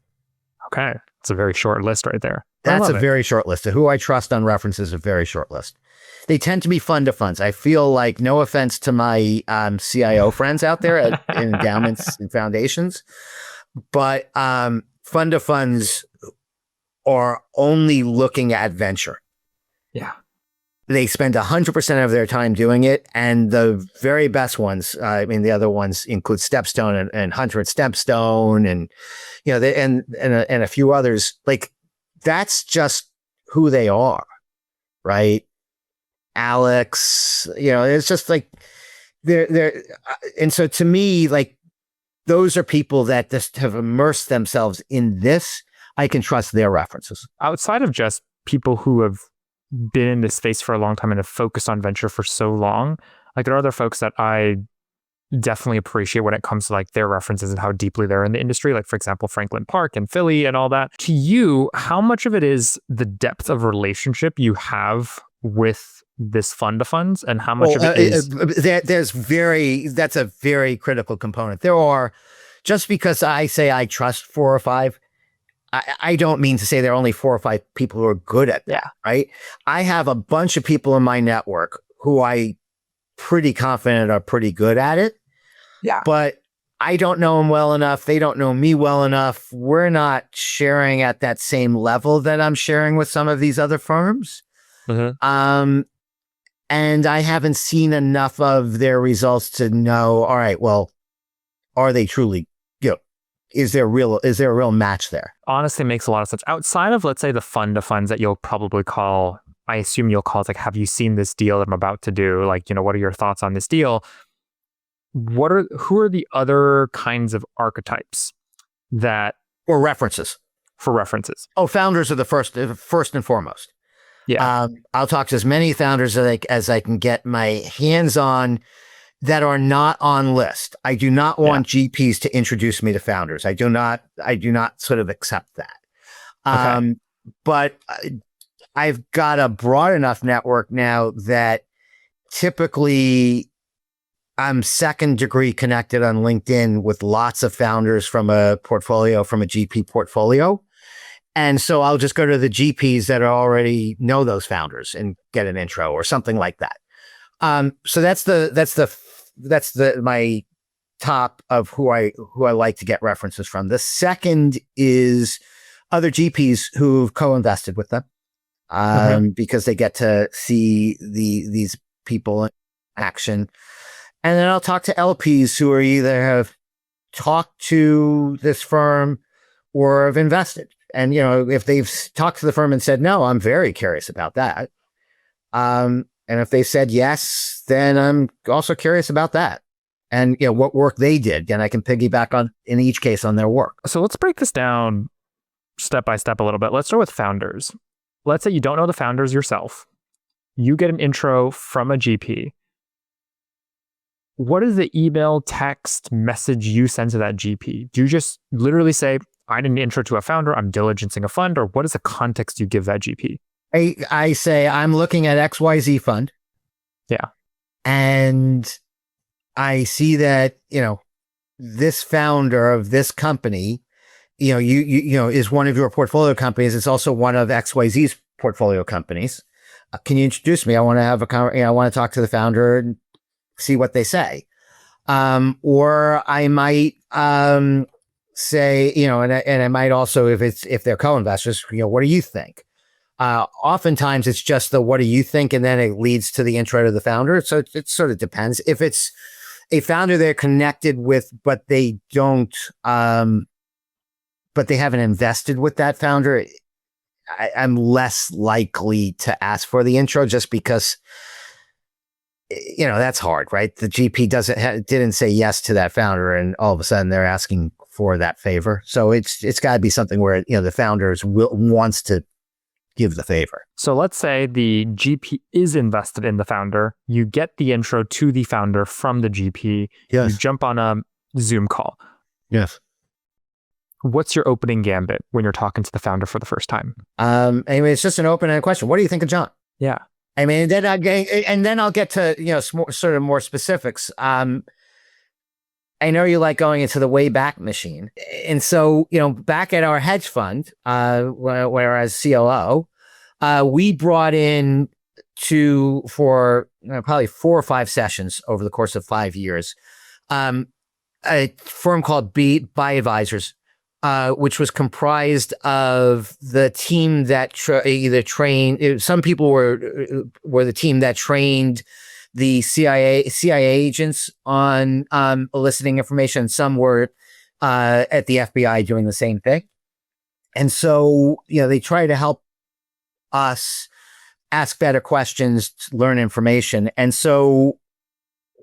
Okay. It's a very short list right there. That's a very short list. Who I trust on references is a very short list. They tend to be fund to funds. I feel like, no offense to my CIO friends out there in endowments and foundations, but fund to funds are only looking at venture. Yeah. They spend 100% of their time doing it. And the very best ones, the other ones include Stepstone and Hunter and Stepstone and, and a few others. Like, that's just who they are, right? Alex, it's just like they're and so to me, like, those are people that just have immersed themselves in this. I can trust their references. Outside of just people who have been in this space for a long time and have focused on venture for so long, like, there are other folks that I definitely appreciate when it comes to like their references and how deeply they're in the industry. Like, for example, Franklin Park and Philly and all that. To you, how much of it is the depth of relationship you have with this fund of funds, and how much of it is that's a very critical component. There are, just because I say I trust 4 or 5, I don't mean to say there are only 4 or 5 people who are good at that, right? I have a bunch of people in my network who I pretty confident are pretty good at it. Yeah. But I don't know them well enough. They don't know me well enough. We're not sharing at that same level that I'm sharing with some of these other firms. Mm-hmm. And I haven't seen enough of their results to know, all right, well, are they truly, is there a real match there? Honestly, makes a lot of sense. Outside of, let's say, the fund of funds that you'll probably call, I assume you'll call it like, have you seen this deal that I'm about to do? Like, what are your thoughts on this deal? Who are the other kinds of archetypes that, or references? For references. Oh, founders are the first and foremost. Yeah. I'll talk to as many founders as I can get my hands on that are not on list. I do not want GPs to introduce me to founders. I do not sort of accept that. Okay. But I've got a broad enough network now that typically I'm second degree connected on LinkedIn with lots of founders from a GP portfolio. And so I'll just go to the GPs that already know those founders and get an intro or something like that. So that's my top of who I like to get references from. The second is other GPs who've co-invested with them, because they get to see these people in action. And then I'll talk to LPs who are either have talked to this firm or have invested. And, if they've talked to the firm and said, no, I'm very curious about that. And if they said yes, then I'm also curious about that. And, what work they did. And I can piggyback on, in each case, on their work. So let's break this down step by step a little bit. Let's start with founders. Let's say you don't know the founders yourself. You get an intro from a GP. What is the email, text, message you send to that GP? Do you just literally say, I need an intro to a founder, I'm diligencing a fund, or what is the context you give that GP? I say, I'm looking at XYZ fund. Yeah. And I see that, this founder of this company, you is one of your portfolio companies. It's also one of XYZ's portfolio companies. Can you introduce me? I want to have I want to talk to the founder and see what they say. Or I might, say, and I might also, if they're co-investors, what do you think? Oftentimes it's just the what do you think, and then it leads to the intro to the founder. So it sort of depends. If it's a founder they're connected with, but they don't, but they haven't invested with that founder, I'm less likely to ask for the intro, just because, that's hard, right? The GP didn't say yes to that founder, and all of a sudden they're asking for that favor. So it's got to be something where the founders wants to give the favor. So let's say the GP is invested in the founder. You get the intro to the founder from the GP. Yes. You jump on a Zoom call. Yes. What's your opening gambit when you're talking to the founder for the first time? Anyway, it's just an open-ended question. What do you think of John? Yeah. I mean, then I'll get to sort of more specifics. I know you like going into the Wayback Machine, and so back at our hedge fund, where as COO, we brought in for probably 4 or 5 sessions over the course of 5 years, a firm called Buy Advisors, which was comprised of the team that either trained. Some people were the team that trained the CIA agents on eliciting information. Some were at the FBI doing the same thing. And so, they try to help us ask better questions, learn information. And so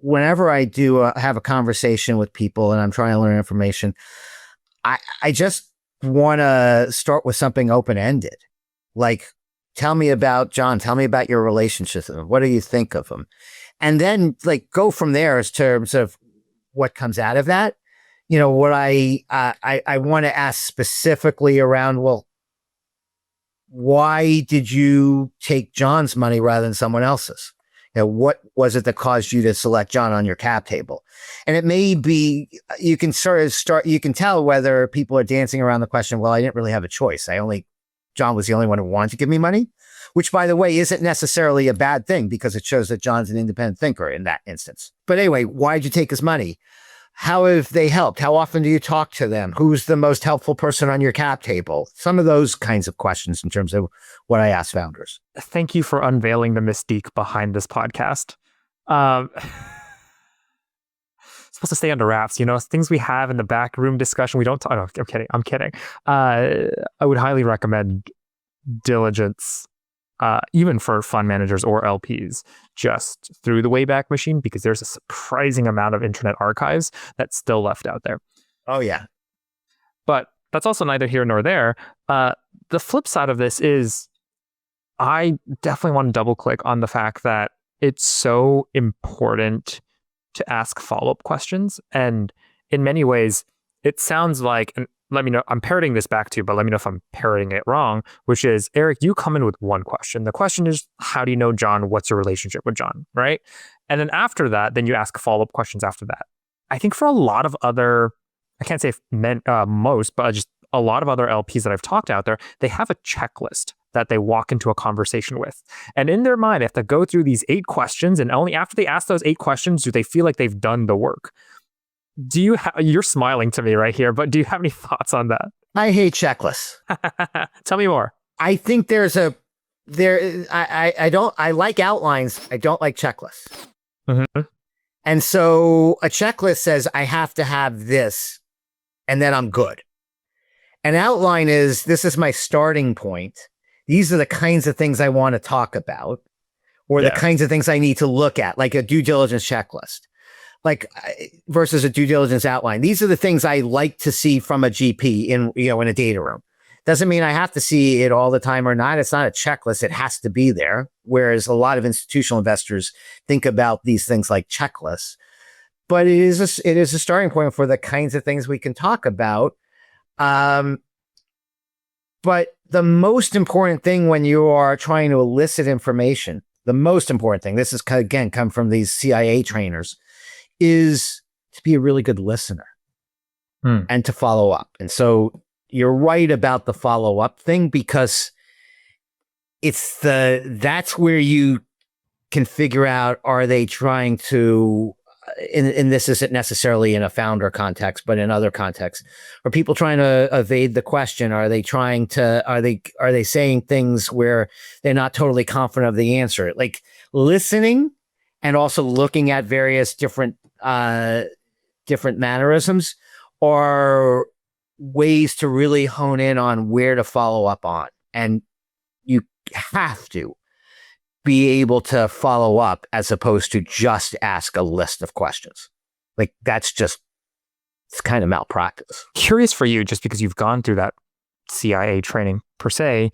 whenever I do have a conversation with people and I'm trying to learn information, I just want to start with something open-ended. Like, tell me about John. Tell me about your relationship with him. What do you think of him? And then go from there in terms of what comes out of that. What I want to ask specifically around, well, why did you take John's money rather than someone else's? What was it that caused you to select John on your cap table? And it may be, you can you can tell whether people are dancing around the question, well, I didn't really have a choice. John was the only one who wanted to give me money, which, by the way, isn't necessarily a bad thing, because it shows that John's an independent thinker in that instance. But anyway, why did you take his money? How have they helped? How often do you talk to them? Who's the most helpful person on your cap table? Some of those kinds of questions in terms of what I ask founders. Thank you for unveiling the mystique behind this podcast. Supposed to stay under wraps, things we have in the back room discussion. We don't talk. No, I'm kidding. I would highly recommend diligence, even for fund managers or LPs, just through the Wayback Machine, because there's a surprising amount of internet archives that's still left out there. Oh, yeah. But that's also neither here nor there. The flip side of this is I definitely want to double click on the fact that it's so important to ask follow-up questions. And in many ways, it sounds like, and let me know, I'm parroting this back to you, but let me know if I'm parroting it wrong, which is, Eric, you come in with one question. The question is, how do you know John? What's your relationship with John, right? And then after that, then you ask follow-up questions after that. I think for a lot of other, I can't say most, but just a lot of other LPs that I've talked out there, they have a checklist that they walk into a conversation with. And in their mind, they have to go through these 8 questions, and only after they ask those 8 questions do they feel like they've done the work. You're smiling to me right here, but do you have any thoughts on that? I hate checklists. Tell me more. I think I like outlines. I don't like checklists. Mm-hmm. And so a checklist says I have to have this, and then I'm good. An outline is, this is my starting point. These are the kinds of things I want to talk about, or the kinds of things I need to look at, like a due diligence checklist, versus a due diligence outline. These are the things I like to see from a GP in a data room. Doesn't mean I have to see it all the time or not. It's not a checklist. It has to be there. Whereas a lot of institutional investors think about these things like checklists, but it is a starting point for the kinds of things we can talk about. But the most important thing when you are trying to elicit information, the most important thing, this is again come from these CIA trainers, is to be a really good listener and to follow up. And so you're right about the follow up thing, because that's where you can figure out, are they trying to and this isn't necessarily in a founder context, but in other contexts, are people trying to evade the question? Are they saying things where they're not totally confident of the answer? Like listening and also looking at various different mannerisms are ways to really hone in on where to follow up on. And you have to be able to follow up as opposed to just ask a list of questions. Like it's kind of malpractice. Curious for you, just because you've gone through that CIA training per se,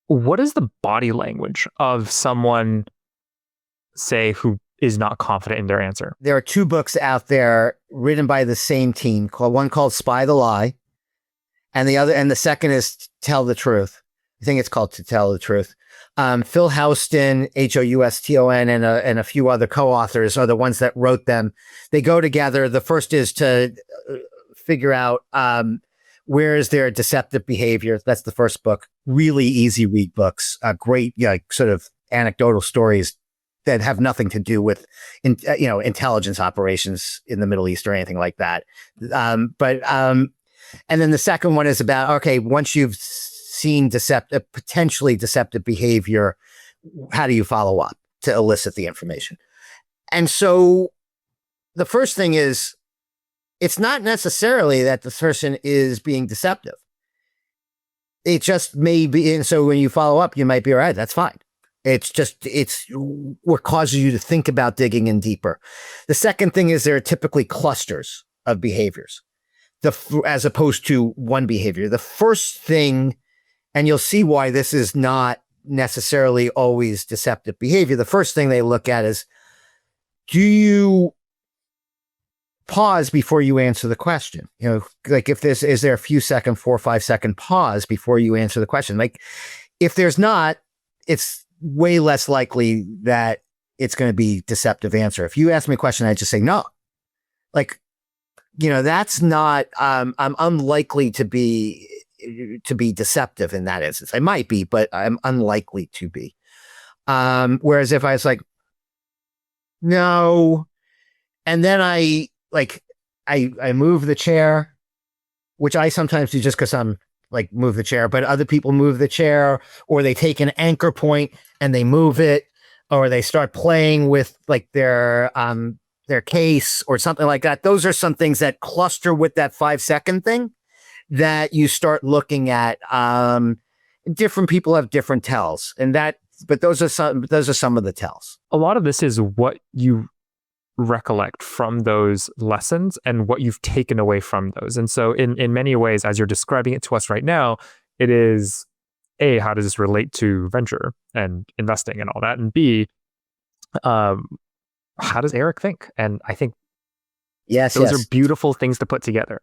what is the body language of someone, say, who is not confident in their answer? There are 2 books out there written by the same team, one called Spy the Lie, and the second is Tell the Truth. I think it's called To Tell the Truth. Phil Houston, Houston, and a few other co-authors are the ones that wrote them. They go together. The first is to figure out where is their deceptive behavior. That's the first book. Really easy read books. Great, sort of anecdotal stories that have nothing to do with, intelligence operations in the Middle East or anything like that. And then the second one is about, okay, once you've seen potentially deceptive behavior, how do you follow up to elicit the information? And so the first thing is, it's not necessarily that the person is being deceptive. It just may be. And so when you follow up, you might be all right. That's fine. It's what causes you to think about digging in deeper. The second thing is there are typically clusters of behaviors, as opposed to one behavior. The first thing, and you'll see why this is not necessarily always deceptive behavior. The first thing they look at is, do you pause before you answer the question? Like is there a 4 or 5 second pause before you answer the question? Like if there's not, it's way less likely that it's going to be deceptive answer. If you ask me a question, I just say no. Like, that's not, I'm unlikely to be deceptive in that instance. I might be, but I'm unlikely to be. Whereas if I was like, no, and then I move the chair, which I sometimes do just because I'm like move the chair, but other people move the chair, or they take an anchor point and they move it, or they start playing with like their case or something like that. Those are some things that cluster with that 5-second thing that you start looking at. Different people have different tells, but those are some of the tells. A lot of this is what you recollect from those lessons and what you've taken away from those. And so in many ways, as you're describing it to us right now, it is A, how does this relate to venture and investing and all that? And B, how does Eric think? And I think those are beautiful things to put together.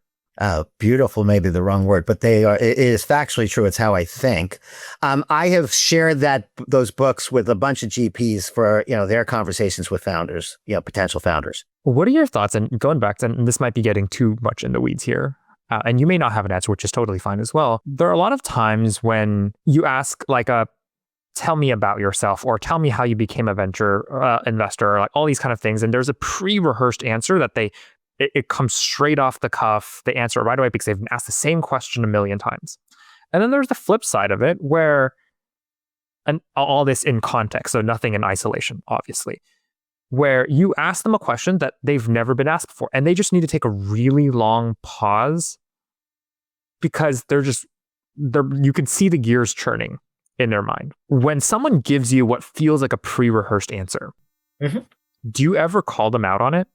Beautiful may be the wrong word, but it is factually true. It's how I think. I have shared those books with a bunch of GPs for, their conversations with founders, potential founders. What are your thoughts? And going back to, and this might be getting too much in the weeds here, and you may not have an answer, which is totally fine as well. There are a lot of times when you ask tell me about yourself, or tell me how you became a venture investor, or like all these kind of things. And there's a pre-rehearsed answer that it comes straight off the cuff. They answer it right away because they've been asked the same question a million times. And then there's the flip side of it where, and all this in context, so nothing in isolation, obviously, where you ask them a question that they've never been asked before, and they just need to take a really long pause because you can see the gears churning in their mind. When someone gives you what feels like a pre-rehearsed answer, do you ever call them out on it?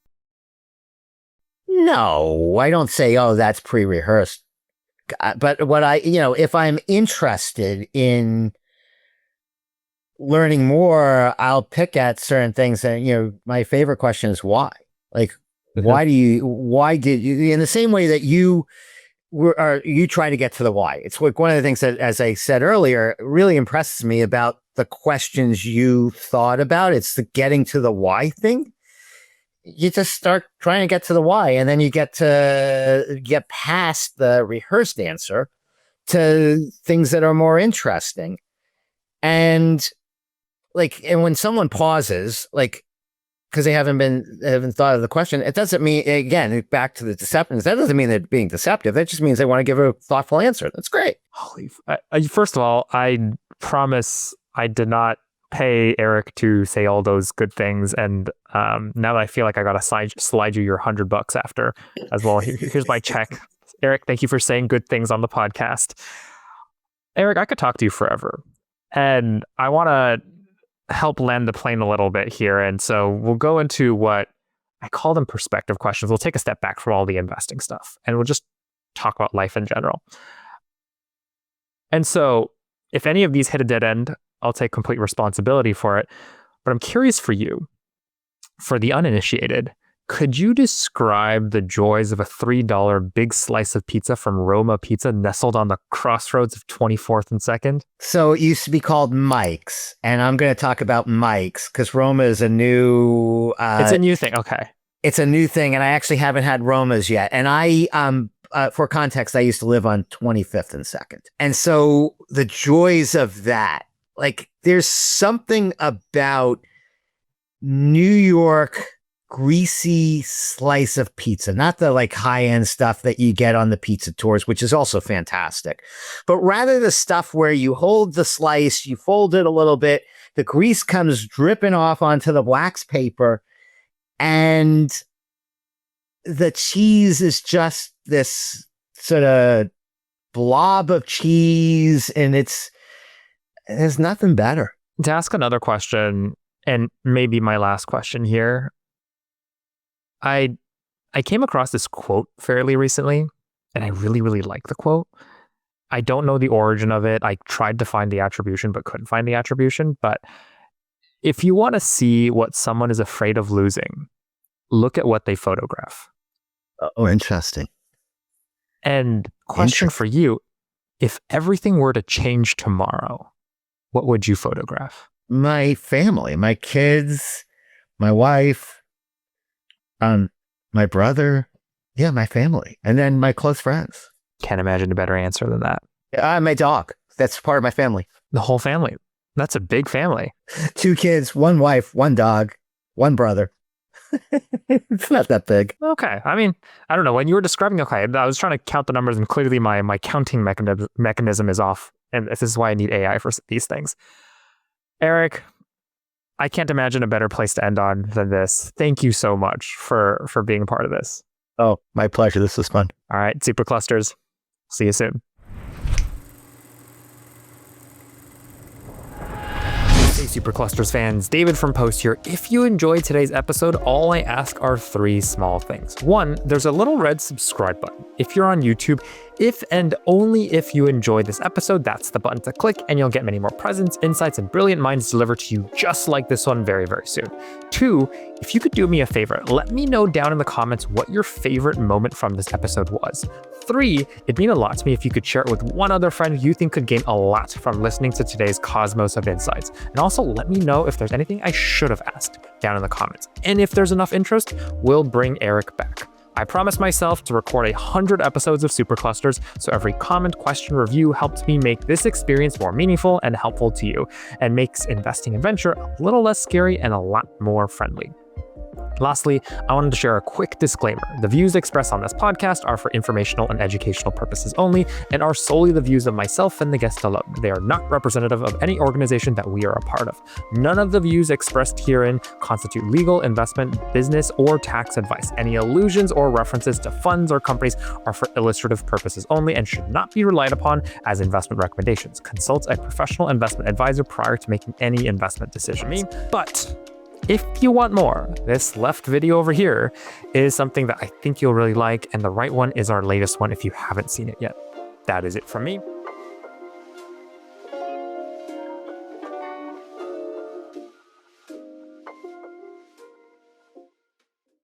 No, I don't say, oh, that's pre-rehearsed. But what if I'm interested in learning more, I'll pick at certain things. And, my favorite question is why? Like, why did you, in the same way that you try to get to the why? It's like one of the things that, as I said earlier, really impresses me about the questions you thought about. It's the getting to the why thing. You just start trying to get to the why, and then you get past the rehearsed answer to things that are more interesting. And when someone pauses, because they haven't thought of the question. It doesn't mean, again, back to the deception. That doesn't mean they're being deceptive. That just means they want to give a thoughtful answer. That's great. First of all, I promise I did not pay Eric to say all those good things. And now that I feel like I got to slide you your $100 after as well. Here's my check. Eric, thank you for saying good things on the podcast. Eric, I could talk to you forever. And I want to help land the plane a little bit here. And so we'll go into what I call them perspective questions. We'll take a step back from all the investing stuff and we'll just talk about life in general. And so if any of these hit a dead end, I'll take complete responsibility for it. But I'm curious for you, for the uninitiated, could you describe the joys of a $3 big slice of pizza from Roma Pizza nestled on the crossroads of 24th and 2nd? So it used to be called Mike's, and I'm going to talk about Mike's because Roma is a new... it's a new thing, okay. It's a new thing, and I actually haven't had Roma's yet. And I, for context, I used to live on 25th and 2nd. And so the joys of that, like there's something about New York... greasy slice of pizza, not the like high-end stuff that you get on the pizza tours, which is also fantastic, but rather the stuff where you hold the slice, you fold it a little bit, the grease comes dripping off onto the wax paper, and the cheese is just this sort of blob of cheese, and there's nothing better. To ask another question, and maybe my last question here, I came across this quote fairly recently, and I really, really like the quote. I don't know the origin of it. I tried to find the attribution, but couldn't find the attribution. But if you want to see what someone is afraid of losing, look at what they photograph. Oh, interesting. And question for you, if everything were to change tomorrow, what would you photograph? My family, my kids, my wife, my brother, my family, and then my close friends. Can't imagine a better answer than that. My dog. That's part of my family. The whole family. That's a big family. 2 kids, 1 wife, 1 dog, 1 brother. It's not that big. Okay. I mean, I don't know. When you were describing, I was trying to count the numbers, and clearly my counting mechanism is off. And this is why I need AI for these things. Eric, I can't imagine a better place to end on than this. Thank you so much for being a part of this. Oh, my pleasure. This was fun. All right, Superclusters. See you soon. Hey, Superclusters fans, David from Post here. If you enjoyed today's episode, all I ask are 3 small things. 1, there's a little red subscribe button. If you're on YouTube, if and only if you enjoyed this episode, that's the button to click, and you'll get many more presents, insights, and brilliant minds delivered to you just like this one very, very soon. 2, if you could do me a favor, let me know down in the comments what your favorite moment from this episode was. 3, it'd mean a lot to me if you could share it with one other friend you think could gain a lot from listening to today's cosmos of insights. And also let me know if there's anything I should have asked down in the comments. And if there's enough interest, we'll bring Eric back. I promised myself to record 100 episodes of Superclusters, so every comment, question, review helps me make this experience more meaningful and helpful to you, and makes investing in venture a little less scary and a lot more friendly. Lastly, I wanted to share a quick disclaimer. The views expressed on this podcast are for informational and educational purposes only and are solely the views of myself and the guest alone. They are not representative of any organization that we are a part of. None of the views expressed herein constitute legal, investment, business, or tax advice. Any allusions or references to funds or companies are for illustrative purposes only and should not be relied upon as investment recommendations. Consult a professional investment advisor prior to making any investment decisions. But if you want more, this left video over here is something that I think you'll really like, and the right one is our latest one if you haven't seen it yet. That is it from me.